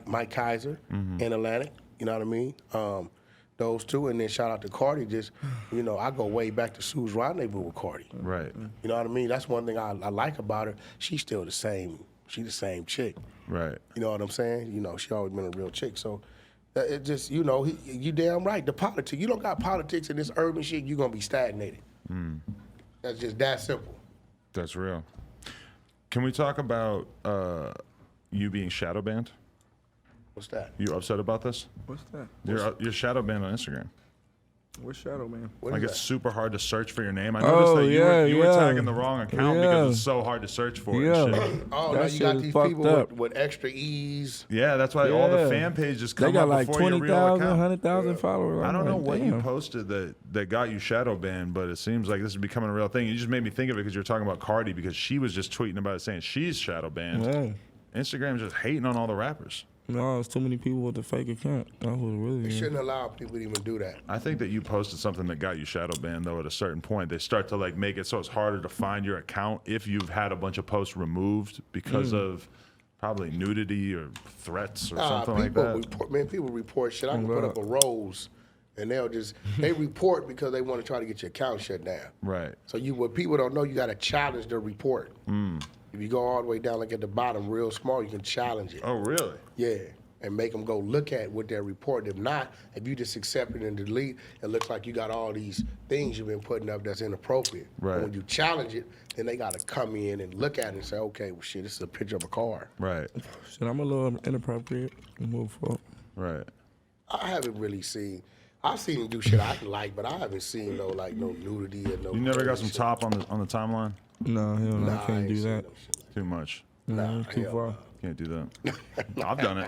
Mike Kaiser in Atlantic. You know what I mean? Those two, and then shout out to Cardi. Just, you know, I go way back to Sue's Rendezvous with Cardi. Right. You know what I mean? That's one thing I like about her. She's still the same. She's the same chick. Right. You know what I'm saying? You know, she always been a real chick. So it just, you know, you damn right. The politics. You don't got politics in this urban shit, you're gonna be stagnated. That's just that simple. That's real. Can we talk about you being shadow banned? What's that? You upset about this? What's that? You're shadow banned on Instagram. What's Shadow Man? What Like is it's that? super hard to search for your name. I noticed that you were tagging the wrong account because it's so hard to search for it and shit. Oh, That now you shit got is these fucked people up. with extra ease. Yeah, that's why all the Yeah. fan pages come They got up like before your real 20,000, account. 100,000 followers. I don't know like, what you damn. posted that got you shadow banned, but it seems like this is becoming a real thing. You just made me think of it because you're talking about Cardi because she was just tweeting about it saying she's shadow banned. Yeah. Instagram's just hating on all the rappers. No, it's too many people with the fake account. That's what it really They is. shouldn't allow people to even do that. I think that you posted something that got you shadow banned though. At a certain point, they start to like make it so it's harder to find your account if you've had a bunch of posts removed because of probably nudity or threats or something like that. People report shit. I can put up a rose, and they report because they want to try to get your account shut down. Right. So what people don't know, you got to challenge their report. If you go all the way down, like at the bottom, real small, you can challenge it. Oh, really? Yeah, and make them go look at what they're reporting. If not, if you just accept it and delete, it looks like you got all these things you've been putting up that's inappropriate. Right. But when you challenge it, then they got to come in and look at it and say, okay, well, shit, this is a picture of a car. Right. Shit, I'm a little inappropriate. Move forward. Right. I haven't really seen. I've seen him do shit I like, but I haven't seen no nudity or no. You never got some shit. top on the timeline? No, hell no, Nah, I can't ain't do seen that. no shit. Too much. No, too hell far. Can't do that. I've done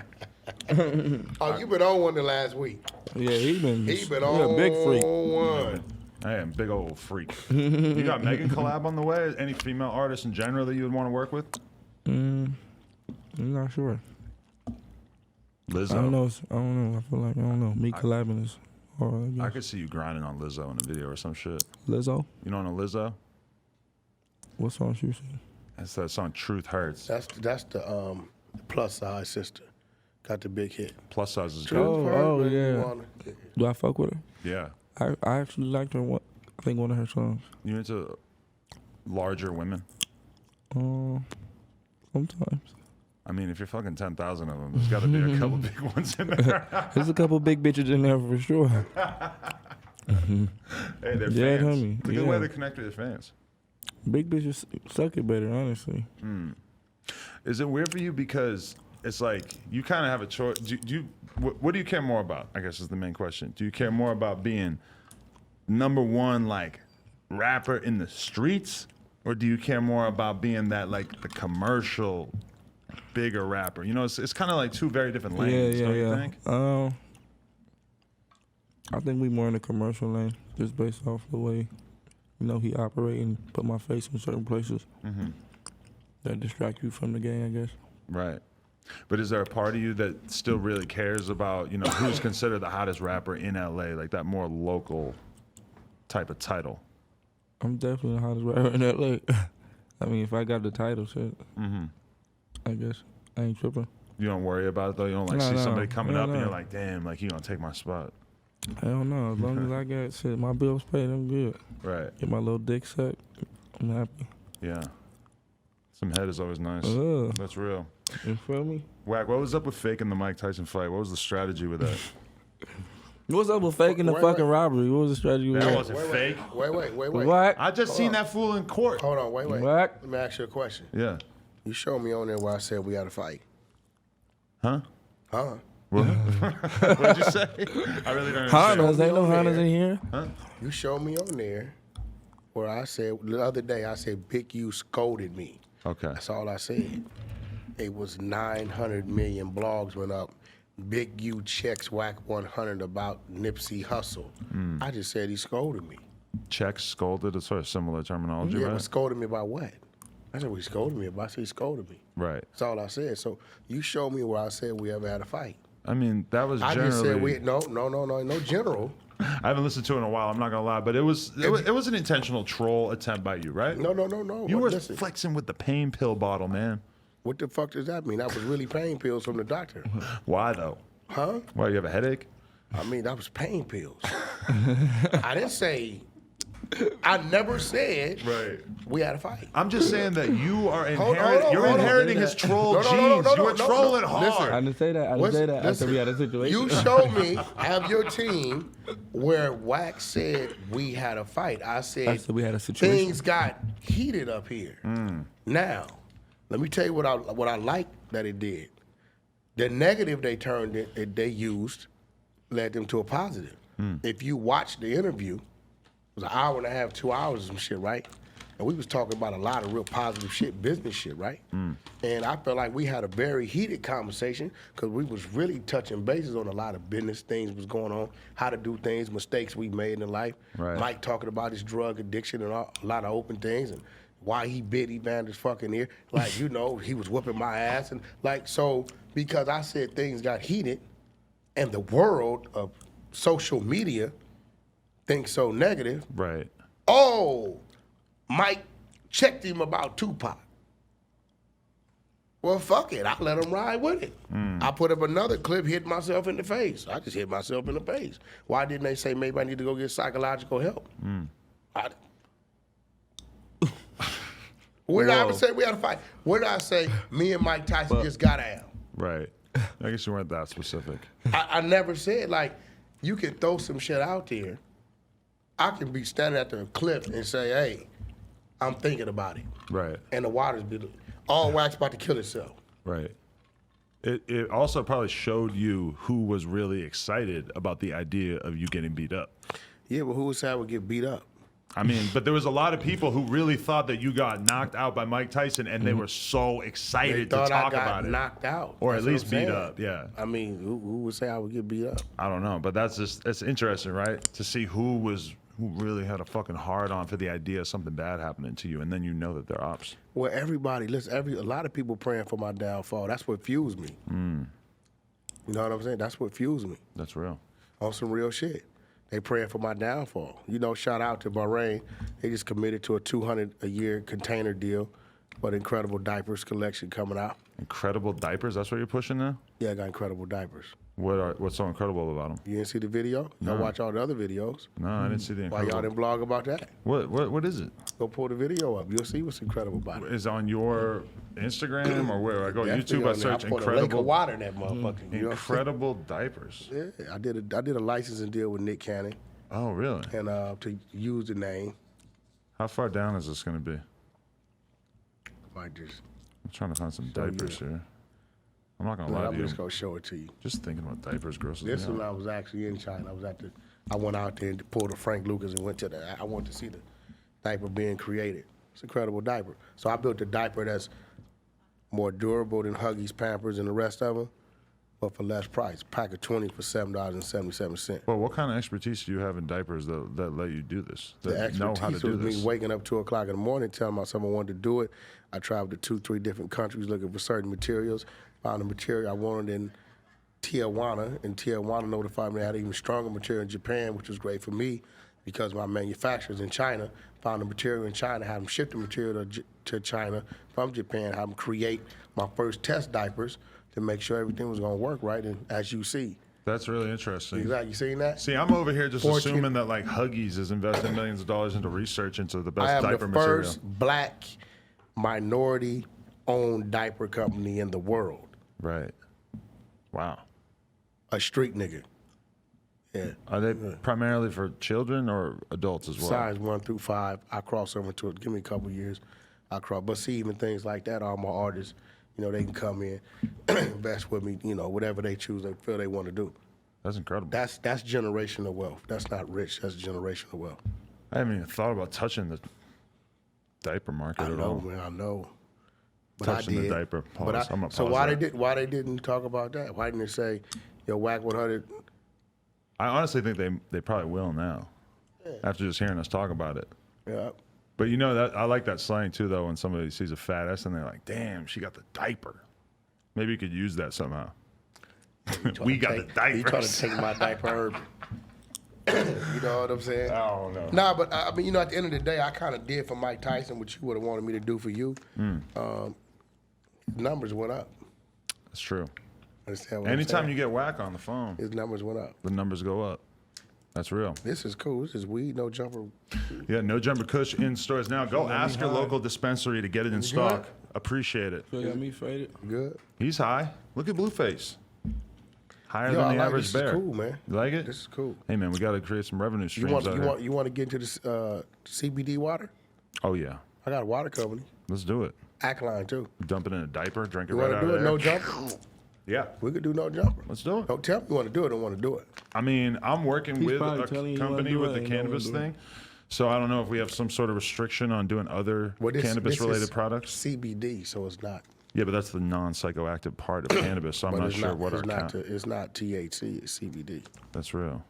it. Oh, you been on one the last week. Yeah, he been on a big freak. one. I am a big old freak. You got Megan collab on the way? Any female artists in general that you would want to work with? I'm not sure. Lizzo. I don't know. I feel like I don't know. Me collabing is hard. I I guess. could see you grinding on Lizzo in a video or some shit. Lizzo. You know on a Lizzo? What song she sing? That's that song Truth Hurts. That's the Plus size sister. Got the big hit. Plus size is True. good. Oh, Perfect. yeah. Wanna- Do I fuck with her? Yeah. I actually liked her. I think one of her songs. You into larger women? Sometimes. I mean, if you're fucking 10,000 of them, there's got to be a couple big ones in there. There's a couple big bitches in there for sure. Hey, they're Yeah, fans. homie. It's a good Yeah. way to connect with your fans. Big bitches suck it better, honestly. Is it weird for you because it's like you kind of have a choice? What do you care more about? I guess is the main question. Do you care more about being number one like rapper in the streets, or do you care more about being that like the commercial bigger rapper? You know, it's kind of like two very different lanes. Don't you think? I think we more in the commercial lane, just based off the way, he operate and put my face in certain places that distract you from the game, I guess. Right. But is there a part of you that still really cares about, who's considered the hottest rapper in LA, like that more local type of title? I'm definitely the hottest rapper in LA. I mean, if I got the title, shit, I guess I ain't tripping. You don't worry about it though? You don't like see somebody coming up and you're like, damn, like he gonna take my spot? Hell no. As long as I got shit, my bills paid, I'm good. Right. Get my little dick sucked, I'm happy. Yeah. Some head is always nice. That's real. You feel me? Wack, what was up with faking the Mike Tyson fight? What was the strategy with that? What's up with faking the fucking robbery? What was the strategy with That that? wasn't fake. Wait. What? I just seen that fool in court. Hold on, wait. What? Let me ask you a question. Yeah. You showed me on there where I said we had to fight. Huh? Huh? What? What'd you say? I really don't understand. Hondas, ain't no Hondas in here. You showed me on there where I said, the other day, I said, Big U scolded me. Okay. That's all I said. It was 900 million blogs went up. Big U checks Wack100 about Nipsey Hussle. I just said he scolded me. Checks, scolded, it's sort of similar terminology, Yeah, right? but scolded me about what? I said, what he scolded me about. I said he scolded me. Right. That's all I said. So you showed me where I said we ever had a fight. I mean, that was I generally... just said no general. I haven't listened to it in a while, I'm not gonna lie, but it was an intentional troll attempt by you, right? No. You were Listen, flexing with the pain pill bottle, man. what the fuck does that mean? That was really pain pills from the doctor. Why though? Huh? Why, you have a headache? I mean, that was pain pills. I didn't say, I never said Right. we had a fight. I'm just saying that you are Hold inheriting on. his troll No, genes. You were no. trolling Listen. hard. I didn't say that. After we had a situation. You showed me, have your team, where Wack said we had a fight. I said we had a situation. things got heated up here. Now, let me tell you what I like that it did. The negative they used led them to a positive. If you watch the interview, it was an hour and a half, 2 hours of some shit, right? And we was talking about a lot of real positive shit, business shit, right? And I felt like we had a very heated conversation because we was really touching bases on a lot of business things was going on, how to do things, mistakes we made in life. Right. Mike talking about his drug addiction and a lot of open things and why he bit Evander's fucking ear. Like, he was whooping my ass. And like, so because I said things got heated and the world of social media thinks so negative, Right. oh, Mike checked him about Tupac. Well, fuck it. I let him ride with it. I put up another clip, hit myself in the face. I just hit myself in the face. Why didn't they say maybe I need to go get psychological help? Where did I ever say we had a fight? Where did I say me and Mike Tyson just got out? Right. I guess you weren't that specific. I never said, like, you can throw some shit out there. I can be standing at the cliff and say, hey, I'm thinking about it. Right. And the water's be all Wack's about to kill itself. Right. It also probably showed you who was really excited about the idea of you getting beat up. Yeah, but who said I would get beat up? I mean, but there was a lot of people who really thought that you got knocked out by Mike Tyson, and they were so They excited to thought I talk got about it. knocked out. Or That's at what least I'm beat saying. up, yeah. I mean, who would say I would get beat up? I don't know, but it's interesting, right? To see who really had a fucking hard on for the idea of something bad happening to you, and then you know that they're ops. Well, everybody, listen, a lot of people praying for my downfall. That's what fuels me. You know what I'm saying? That's what fuels me. That's real. On some real shit. They praying for my downfall. Shout out to Bahrain. They just committed to a $200 a year container deal. But Incredible Diapers collection coming out. Incredible diapers. That's what you're pushing now. Yeah, I got Incredible Diapers. What's so incredible about them? You didn't see the video? No. Go watch all the other videos. No, I didn't see the Why incredible. y'all didn't blog about that? What is it? Go pull the video up. You'll see what's incredible about it. Is on your Instagram or where? I go Definitely YouTube. I on there. search I put a lake of incredible water in that motherfucker. You know what I'm saying? incredible diapers. Yeah, I did a licensing deal with Nick Cannon Oh, really? and to use the name. How far down is this going to be? Might just, I'm trying to find some So, diapers yeah. here. I'm not gonna lie I'm to you. just gonna show it to you. Just thinking about diapers grosses This me one out. I was actually in China. I went out there and pulled a Frank Lucas and went to I wanted to see the diaper being created. It's an incredible diaper. So I built a diaper that's more durable than Huggies, Pampers, and the rest of them, but for less price. Pack of 20 for $7.77. Well, what kind of expertise do you have in diapers that let you do this? That The know how to expertise do was this? me waking up 2 o'clock in the morning, telling myself I wanted to do it. I traveled to 2-3 different countries looking for certain materials. Found the material I wanted in Tijuana, and Tijuana notified me I had even stronger material in Japan, which was great for me because my manufacturers in China found the material in China, had them ship the material to China from Japan, had them create my first test diapers to make sure everything was going to work right, and as you see. That's really interesting. Exactly. You seen that? See, I'm over here just 14 assuming that like Huggies is investing millions of dollars into research into the best I am diaper the material. first black minority-owned diaper company in the world. Right. Wow. A street nigga. Yeah. Are they primarily for children or adults as well? Size 1 through 5. I cross over to it. Give me a couple years. I cross. But see, even things like that, all my artists, you know, they can come in, invest with me, you know, whatever they choose, they feel they want to do. That's incredible. That's generational wealth. That's not rich. That's generational wealth. I haven't even thought about touching the diaper market I at know, all. man. I know. But Touching I the did. diaper. But Pause. I'm gonna so pause why that. why they didn't talk about that? Why didn't they say, yo, Wack100? I honestly think they probably will now. After just hearing us talk about it. Yeah. But you know that I like that slang too though when somebody sees a fat ass and they're like, damn, she got the diaper. Maybe you could use that somehow. We got the diapers. You trying to take my diaper? You know what I'm saying? I don't know. Nah, but I mean, you know, at the end of the day, I kind of did for Mike Tyson what you would have wanted me to do for you. Numbers went up. That's true. Understand what Anytime I'm you saying? get Wack on the phone, His numbers went up. the numbers go up. That's real. This is cool. This is weed, no jumper. Yeah, no jumper kush in stores now. Go ask your local dispensary to get it in stock. Appreciate it. So got me faded. Good. He's high. Look at Blueface. Higher Yo, I than the like average this. bear. Is cool, man. You like it? This is cool. Hey man, we got to create some revenue You streams want out you here. want to get into this CBD water? Oh yeah, I got a water company. let's do it. Alkaline too. Dump it in a diaper, drink it You right want out to do of it? there. No jumper. Yeah, We could do no jumper. let's do it. Don't tell me you want to do it. Don't want to do it. I mean, I'm working He's with probably a telling you he company wanna do with it, the ain't no one cannabis do it. thing, so I don't know if we have some sort of restriction on doing other Well, this cannabis-related is products. CBD, so it's not. Yeah, but that's the non-psychoactive part of cannabis, so I'm But not it's sure what our it's not. count. It's not THC. It's CBD. That's real.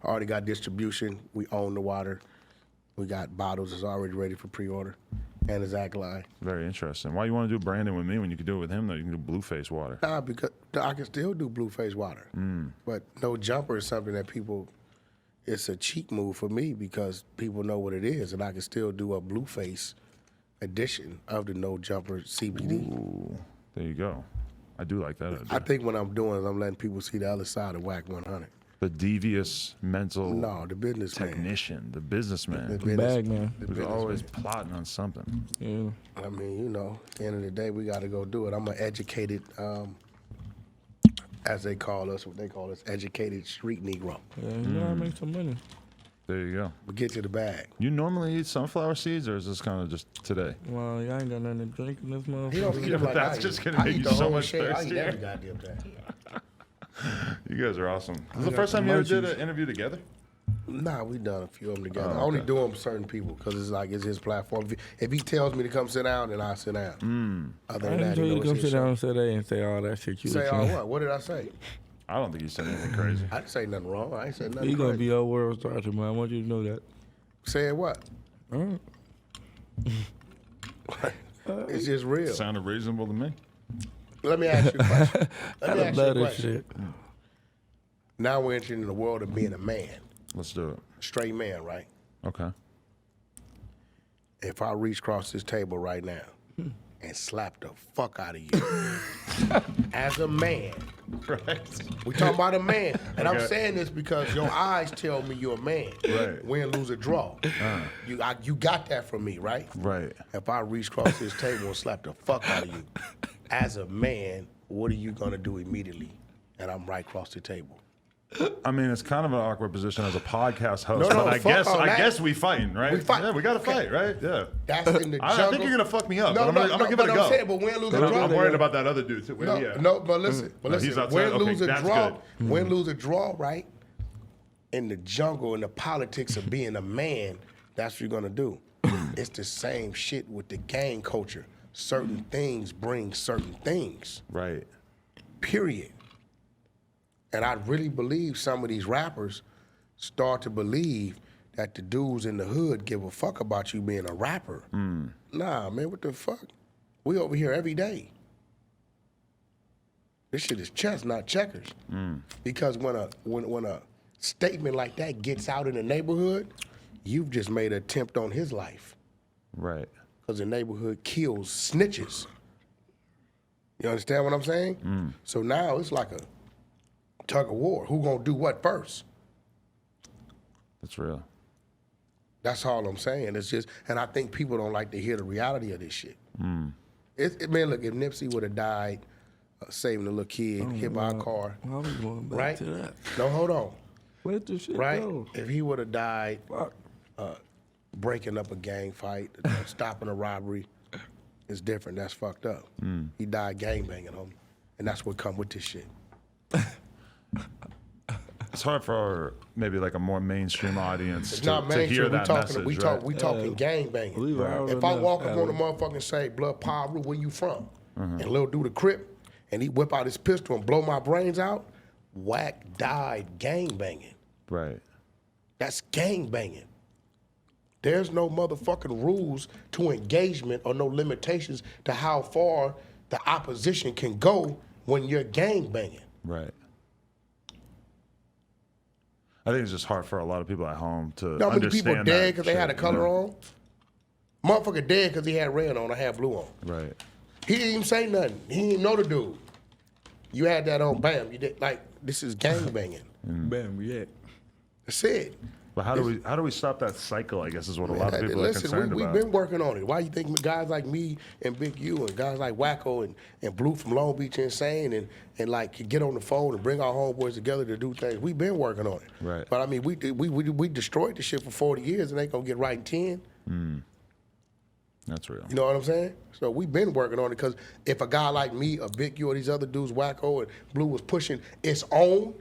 I already got distribution. We own the water. We got bottles that's already ready for pre-order, and it's alkaline. Very interesting. Why you want to do branding with me when you can do it with him though? You can do Blueface water. Nah, because I can still do Blueface water, but no jumper is something that people. It's a cheap move for me because people know what it is, and I can still do a Blueface edition of the no jumper CBD. Ooh, there you go. I do like that idea. I think what I'm doing is I'm letting people see the other side of Wack100. The devious mental No, the businessman. technician, the businessman, The Bag man. the who's businessman. always plotting on something. Yeah. I mean, you know, at the end of the day, we got to go do it. I'm an educated, as they call us, what they call us, educated street Negro. Yeah, you know I make some money. There you go. But get to the bag. You normally eat sunflower seeds, or is this kind of just today? Well, y'all ain't got nothing to drink in this motherfucker. He don't eat Yeah, them but like that's I eat. just gonna I make eat you the so whole much shit. I eat thirstier. every goddamn thing. You guys are awesome. This is the got first time the you ever did munchies. an interview together? Nah, we done a few of them together. Oh, I only okay. do them certain people because it's like it's his platform. If he tells me to come sit down, then I sit down. Other I than didn't that, tell you know, to come it's his sit down show. and say that and say all that shit you Say was all saying. what? What did I say? I don't think you said anything crazy. I didn't say nothing wrong. I ain't said nothing You gonna crazy. be our world starter, man. I want you to know that. Saying what? All right. It's just real. Sounded reasonable to me. Let me ask you a question. Let me I ask you love a this question. shit. Now we're entering the world of being a man, Let's do it. straight man, right? Okay. if I reach across this table right now and slap the fuck out of you as a man. Right. We talking about a man. And I'm Okay. saying this because your eyes tell me you're a man. Right. Win, lose, or draw. You got that from me, right? Right. If I reach across this table and slap the fuck out of you, as a man, what are you gonna do immediately? And I'm right across the table. I mean, it's kind of an awkward position as a podcast host, No, but fuck all I that. guess we fighting, right? We fight. Yeah, we got to Okay. fight, right? Yeah. That's in the jungle. I think you're gonna fuck me up, No, but I'm gonna give it a but go. I'm saying, but win, lose, or I'm draw. worried about that other dude too. No, Yeah. no, but listen, No, he's outside. win, Okay, lose, or that's draw. good. Win, lose, or draw, right? In the jungle, in the politics of being a man, that's what you're gonna do. It's the same shit with the gang culture. Certain things bring certain things. Right. Period. And I really believe some of these rappers start to believe that the dudes in the hood give a fuck about you being a rapper. Nah, man, what the fuck? We over here every day. This shit is chess, not checkers. Because when a statement like that gets out in the neighborhood, you've just made an attempt on his life. Right. Because the neighborhood kills snitches. You understand what I'm saying? So now it's like a tug of war. Who gonna do what first? That's real. That's all I'm saying. It's just, and I think people don't like to hear the reality of this shit. Man, look, if Nipsey would have died saving a little kid hit by a car, I was going back right? to that. No, hold on. Let the shit Right? go. If he would have died Fuck. breaking up a gang fight, stopping a robbery, it's different. That's fucked up. He died gangbanging, homie. And that's what come with this shit. It's hard for maybe like a more mainstream audience It's to, not to hear mainstream. that message. We right? talking gangbanging. We viral If I enough, walk up on the Alex. motherfucker and say, blood power, where you from? And little dude a crip, and he whip out his pistol and blow my brains out, Wack died gangbanging. Right. That's gangbanging. There's no motherfucking rules to engagement or no limitations to how far the opposition can go when you're gangbanging. Right. I think it's just hard for a lot of people at home to You know how many understand people dead that because they had a shit, color you know? on? Motherfucker dead because he had red on or had blue on. Right. He didn't even say nothing. He didn't know the dude. You had that on, bam. You did like this is gangbanging. Bam, yeah. That's it. But how do we stop that cycle? I guess is what a lot of people are concerned we've about. been working on it. Why you think guys like me and Big U and guys like Wack100 and Blue from Long Beach Insane and like can get on the phone and bring our homeboys together to do things? We've been working on it. Right. But I mean, we destroyed the shit for 40 years and ain't gonna get right in 10. That's real. You know what I'm saying? So we've been working on it because if a guy like me, a Big U, or these other dudes, Wack100 and Blue was pushing its own,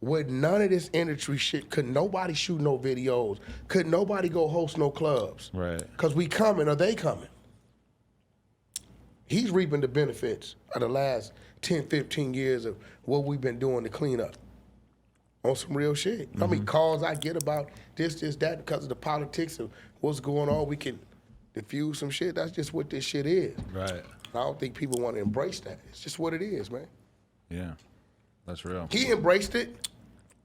with none of this industry shit, could nobody shoot no videos, could nobody go host no clubs. Right. Because we coming or they coming. He's reaping the benefits of the last 10, 15 years of what we've been doing to clean up. On some real shit. How many calls I get about this, that, because of the politics of what's going on, we can diffuse some shit. That's just what this shit is. Right. I don't think people want to embrace that. It's just what it is, man. Yeah. That's real. He embraced it.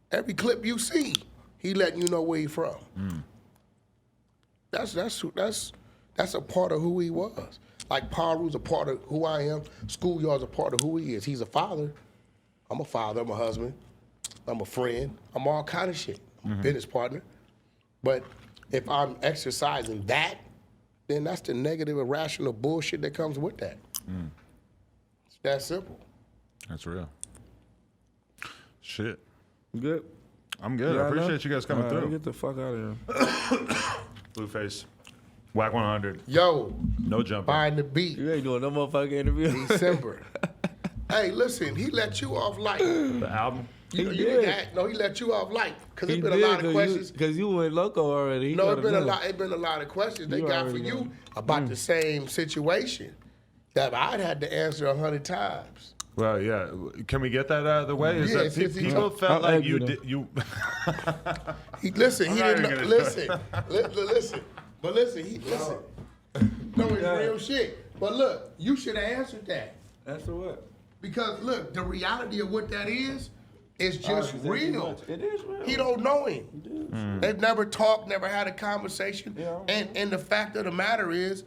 Every clip you see, he letting you know where he from. That's a part of who he was. Like Paru's a part of who I am. Schoolyard's a part of who he is. He's a father. I'm a father. I'm a husband. I'm a friend. I'm all kind of shit. I'm a business partner. But if I'm exercising that, then that's the negative, irrational bullshit that comes with that. It's that simple. That's real. Shit. Good. I'm good. Yeah, I appreciate know. you guys coming All right, through. Get the fuck out of here. Blueface. Wack100. Yo, No jumping. buying the beat. You ain't doing no motherfucking interview. December. Hey, listen, he let you off light. The album. You He need did. to act, no, he let you off light. Because He there's been a lot of did, questions. Because you went loco already. He No, gotta it's been a know. lot. It's been a lot of questions they You got for already you know. about the same situation that I'd had to answer 100 times. Well, yeah. Can we get that out of the way? Is Yeah, that since he people told- felt I'll like you argue did you? Listen, he I'm not didn't even know, gonna listen, listen, but listen, listen. No, it's Yeah. real shit. But look, you should have answered that. Answer what? Because look, the reality of what that is It's just real. It is real. He don't know him. They've never talked, never had a conversation. Yeah. And the fact of the matter is,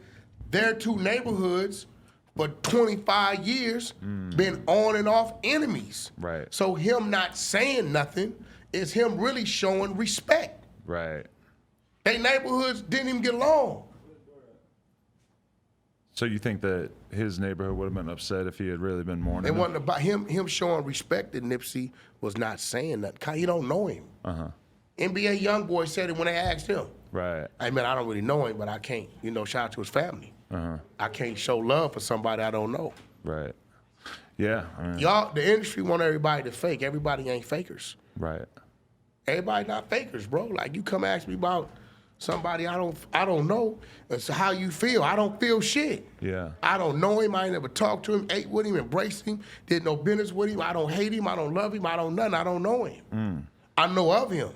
their two neighborhoods for 25 years been on and off enemies. Right. So him not saying nothing is him really showing respect. Right. They neighborhoods didn't even get along. So you think that his neighborhood would have been upset if he had really been mourning? It wasn't about him showing respect that Nipsey was not saying nothing. He don't know him. NBA YoungBoy said it when they asked him. Right. I mean, I don't really know him, but I can't, shout out to his family. I can't show love for somebody I don't know. Right. Yeah. I mean, Y'all, the industry want everybody to fake. Everybody ain't fakers. right. Everybody not fakers, bro. Like, you come ask me about somebody I don't know. It's how you feel. I don't feel shit. Yeah. I don't know him. I ain't never talked to him, ate with him, embraced him, did no business with him. I don't hate him. I don't love him. I don't nothing. I don't know him. I know of him.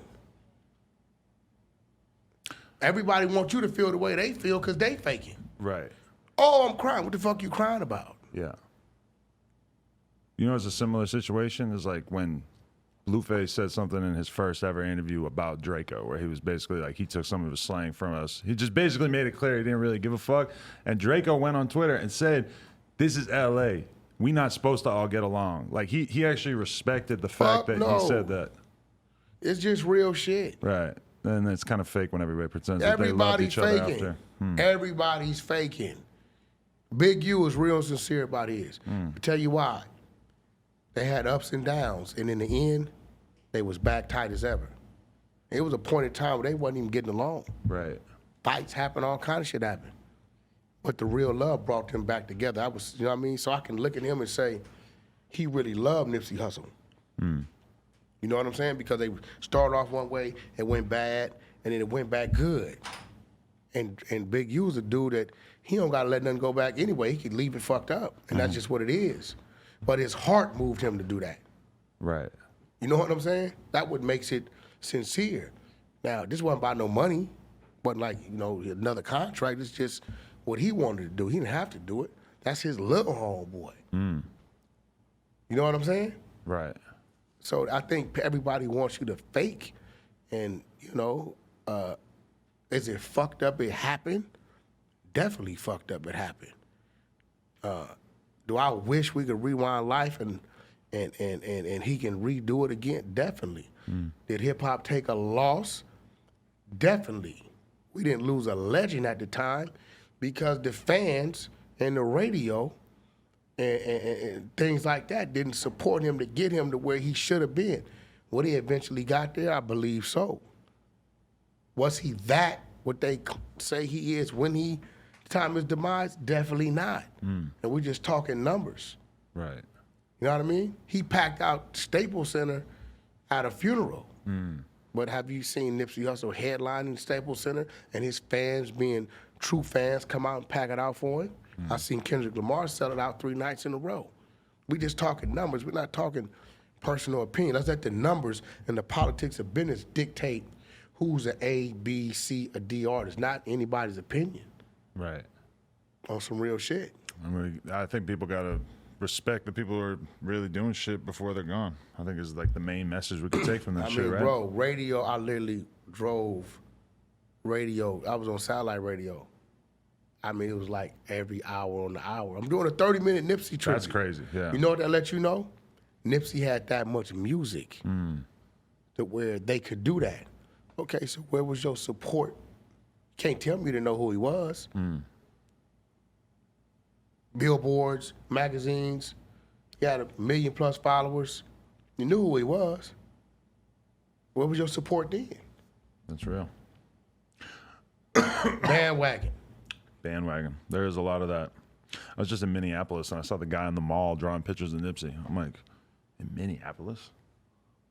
Everybody wants you to feel the way they feel because they faking. Right. Oh, I'm crying. What the fuck you crying about? Yeah. You know, it's a similar situation. It's like when Blueface said something in his first ever interview about Draco, where he was basically like, he took some of his slang from us. He just basically made it clear he didn't really give a fuck. And Draco went on Twitter and said, "This is LA. We not supposed to all get along." Like, he actually respected the fact that he said that. It's just real shit. Right. And it's kind of fake when everybody pretends that they love Everybody's each other faking. after. Everybody's faking. Big U was real sincere about his. I'll tell you why. They had ups and downs, and in the end, they was back tight as ever. It was a point in time where they wasn't even getting along. Right. Fights happened, all kind of shit happened. But the real love brought them back together. I was, you know what I mean? So I can look at him and say, he really loved Nipsey Hussle. You know what I'm saying? Because they started off one way, it went bad, and then it went back good. And Big U's a dude that he don't gotta let nothing go back anyway. He could leave it fucked up, and that's just what it is. But his heart moved him to do that. Right. You know what I'm saying? That what makes it sincere. Now, this wasn't about no money, wasn't like, another contract. It's just what he wanted to do. He didn't have to do it. That's his little homeboy. You know what I'm saying? Right. So I think everybody wants you to fake, and is it fucked up it happened? Definitely fucked up it happened. Do I wish we could rewind life and he can redo it again? Definitely. Did hip hop take a loss? Definitely. We didn't lose a legend at the time because the fans and the radio and things like that didn't support him to get him to where he should have been. Would he eventually got there? I believe so. Was he that, what they say he is when he time his demise? Definitely not. And we're just talking numbers. Right. You know what I mean? He packed out Staples Center at a funeral. But have you seen Nipsey Hussle headlining Staples Center and his fans being true fans come out and pack it out for him? I seen Kendrick Lamar sell it out 3 nights in a row. We just talking numbers. We're not talking personal opinion. Let's let the numbers and the politics of business dictate who's an A, B, C, a D artist, not anybody's opinion. Right. On some real shit. I think people gotta respect the people who are really doing shit before they're gone. I think is like the main message we could take from that shit, right? Bro, radio, I literally drove radio. I was on satellite radio. I mean, it was like every hour on the hour. I'm doing a 30-minute Nipsey tribute. That's crazy, yeah. You know what that lets you know? Nipsey had that much music to where they could do that. Okay, so where was your support? Can't tell me to know who he was. Billboards, magazines, he had 1 million+ followers. You knew who he was. Where was your support then? That's real. Bandwagon. Bandwagon. There is a lot of that. I was just in Minneapolis and I saw the guy in the mall drawing pictures of Nipsey. I'm like, in Minneapolis?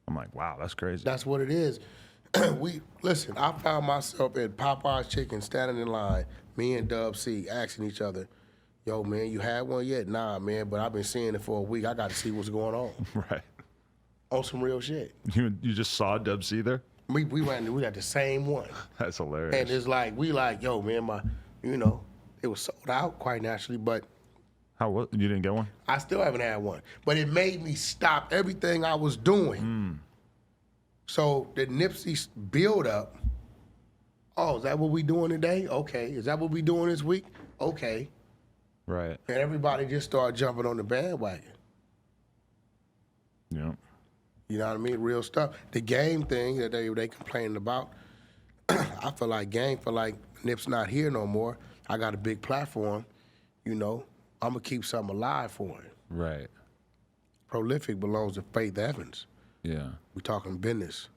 I'm like, wow, that's crazy. That's what it is. Listen, I found myself at Popeye's Chicken standing in line, me and Dub C asking each other, yo, man, you had one yet? Nah, man, but I've been seeing it for a week. I got to see what's going on. Right. On some real shit. You just saw Dub C there? We got the same one. That's hilarious. And it's like, yo, man, it was sold out quite naturally, but How what? You didn't get one? I still haven't had one. But it made me stop everything I was doing. So the Nipsey build up, oh, is that what we doing today? Okay. Is that what we doing this week? Okay. Right. And everybody just started jumping on the bandwagon. Yeah. You know what I mean? Real stuff. The game thing that they complaining about, I feel like Nip's not here no more. I got a big platform, you know. I'm going to keep something alive for him. Right. Prolific belongs to Faith Evans. Yeah. We talking business.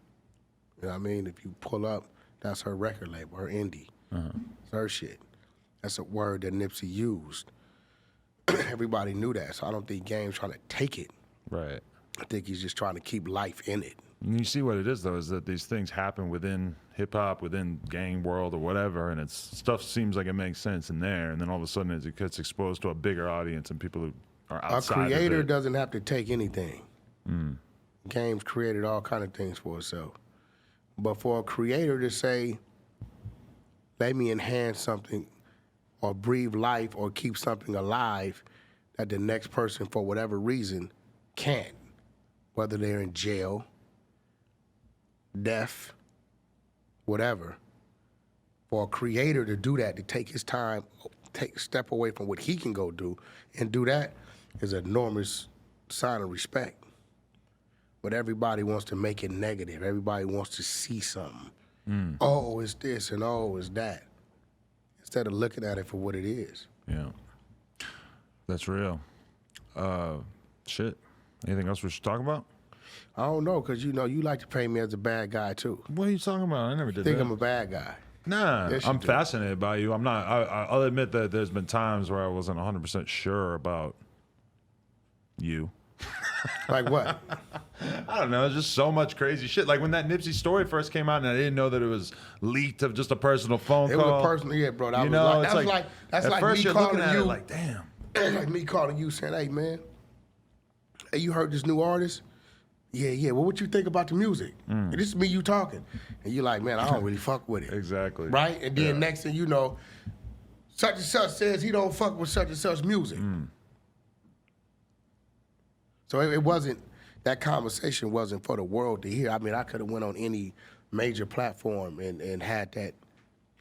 You know what I mean? If you pull up, that's her record label, her indie. It's her shit. That's a word that Nipsey used. Everybody knew that, so I don't think Game's trying to take it. Right. I think he's just trying to keep life in it. And you see what it is, though, is that these things happen within hip-hop, within gang world or whatever, and it's stuff seems like it makes sense in there, and then all of a sudden it gets exposed to a bigger audience and people who are outside A creator of it. doesn't have to take anything. Game's created all kind of things for itself. But for a creator to say, let me enhance something or breathe life or keep something alive that the next person, for whatever reason, can't, whether they're in jail, deaf, whatever, for a creator to do that, to take his time, take a step away from what he can go do and do that is an enormous sign of respect. But everybody wants to make it negative. Everybody wants to see something. Oh, it's this and oh, it's that. Instead of looking at it for what it is. Yeah. That's real. Shit. Anything else we should talk about? I don't know, because you know, you like to paint me as a bad guy too. What are you talking about? I never did Think that. I'm a bad guy. Nah, Yes, you I'm do. fascinated by you. I'm not. I'll admit that there's been times where I wasn't 100% sure about you. Like what? I don't know. There's just so much crazy shit. Like when that Nipsey story first came out, and I didn't know that it was leaked of just a personal phone It call. was a personal, yeah, bro. That You was know, like, it's that's like, that's at like first me you're calling looking at you. it like, damn. Like me calling you saying, hey, man, hey, you heard this new artist? Yeah. Well, what you think about the music? And this is me, you talking. And you like, man, I don't really fuck with it. Exactly. Right? And then next thing you know, such and such says he don't fuck with such and such music. So it wasn't, that conversation wasn't for the world to hear. I mean, I could have went on any major platform and had that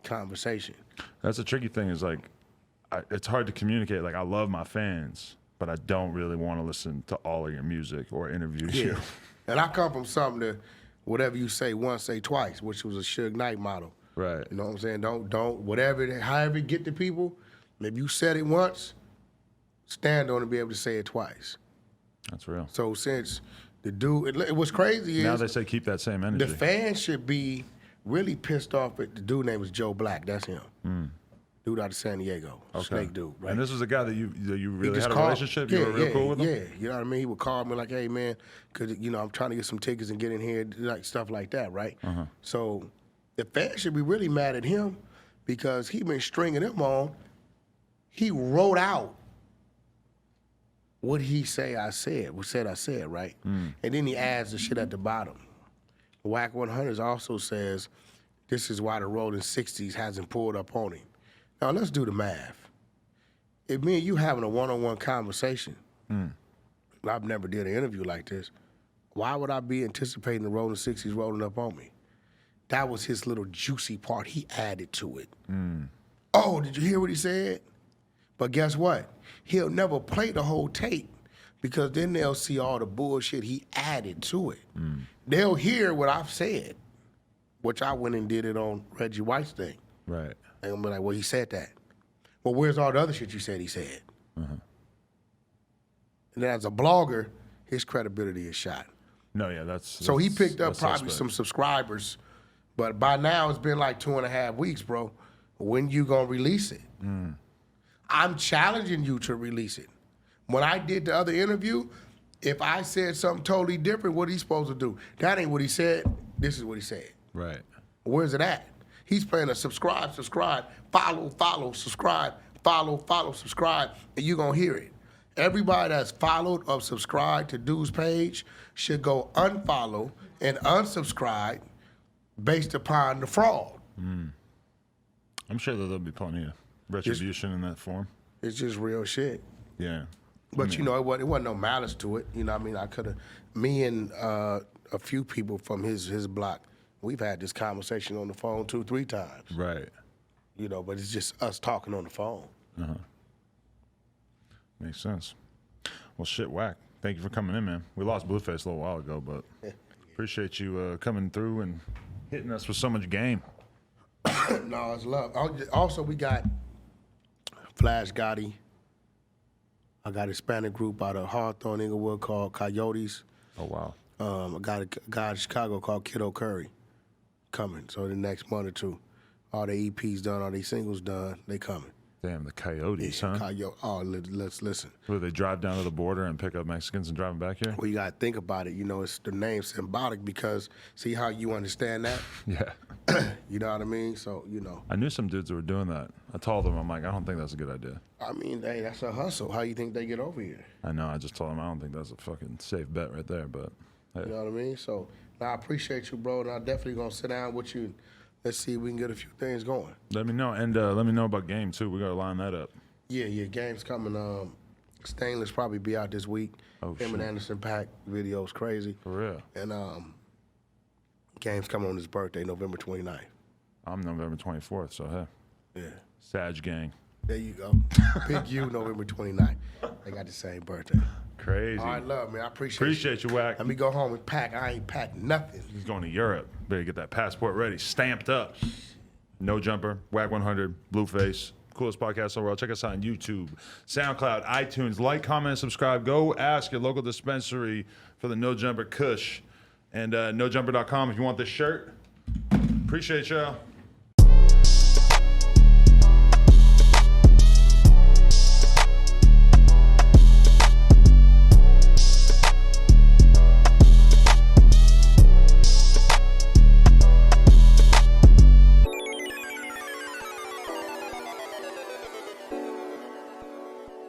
conversation. That's the tricky thing is like, it's hard to communicate. Like I love my fans, but I don't really want to listen to all of your music or interview you. And I come from something that whatever you say once, say twice, which was a Suge Knight motto. Right. You know what I'm saying? Don't, whatever, however it get to people, if you said it once, stand on it and be able to say it twice. That's real. So since the dude, what's crazy is Now they say keep that same energy. the fans should be really pissed off at the dude name was Joe Black. That's him. Dude out of San Diego. Snake dude, right? And this was a guy that you really just had a called- relationship? You were real cool with him? Yeah, you know what I mean? He would call me like, hey, man, because, you know, I'm trying to get some tickets and get in here, like stuff like that, right? So the fans should be really mad at him because he been stringing them on. He wrote out what he said I said, right? And then he adds the shit at the bottom. Wack100 also says, this is why the Rolling 60s hasn't pulled up on him. Now, let's do the math. If me and you having a one-on-one conversation, I've never did an interview like this, why would I be anticipating the Rolling 60s rolling up on me? That was his little juicy part. He added to it. Oh, did you hear what he said? But guess what? He'll never play the whole tape because then they'll see all the bullshit he added to it. They'll hear what I've said, which I went and did it on Reggie White's thing. Right. And I'm like, well, he said that. Well, where's all the other shit you said he said? And then as a blogger, his credibility is shot. No, yeah, that's So he picked up that's probably suspect. some subscribers, but by now it's been like 2.5 weeks, bro. When you gonna release it? I'm challenging you to release it. When I did the other interview, if I said something totally different, what he supposed to do? That ain't what he said. This is what he said. Right. Where's it at? He's playing a subscribe, follow, subscribe, follow, subscribe, and you're gonna hear it. Everybody that's followed or subscribed to Dude's page should go unfollow and unsubscribe based upon the fraud. I'm sure that there'll be plenty of retribution in that form. It's just real shit. Yeah. But, you know, it wasn't no malice to it. You know what I mean? I could have, me and a few people from his block, we've had this conversation on the phone 2-3 times. Right. You know, but it's just us talking on the phone. Makes sense. Well, shit, Wack. Thank you for coming in, man. We lost Blueface a little while ago, but appreciate you coming through and hitting us with so much game. No, it's love. Also, we got Flash Gotti. I got a Hispanic group out of Hawthorne, Inglewood called Coyotes. Oh, wow. I got a guy in Chicago called Kiddo Curry coming. So the next month or two, all the EPs done, all these singles done, they coming. Damn, the Coyotes, huh? Let's listen. Where they drive down to the border and pick up Mexicans and drive them back here? Well, you got to think about it. You know, it's the name's symbolic because, see how you understand that? Yeah. You know what I mean? So, you know. I knew some dudes who were doing that. I told them, I'm like, I don't think that's a good idea. I mean, hey, that's a hustle. How you think they get over here? I know. I just told them I don't think that's a fucking safe bet right there, but hey. You know what I mean? So, I appreciate you, bro, and I'm definitely going to sit down with you. Let's see if we can get a few things going. Let me know. And let me know about Game, too. We got to line that up. Yeah, game's coming. Stainless probably be out this week. Oh, Him and Anderson .Paak video's crazy. For real. And game's coming on his birthday, November 29th. I'm November 24th, so hey. Yeah. Sag Gang. There you go. Pick you, November 29th. They got the same birthday. Crazy. All right, love, man. I appreciate you, Wack. Let me go home and pack. I ain't packed nothing. He's going to Europe. Better get that passport ready. Stamped up. No Jumper, Wack100, Blueface. Coolest podcast in the world. Check us out on YouTube, SoundCloud, iTunes. Like, comment, and subscribe. Go ask your local dispensary for the No Jumper Kush. And NoJumper.com if you want this shirt. Appreciate y'all.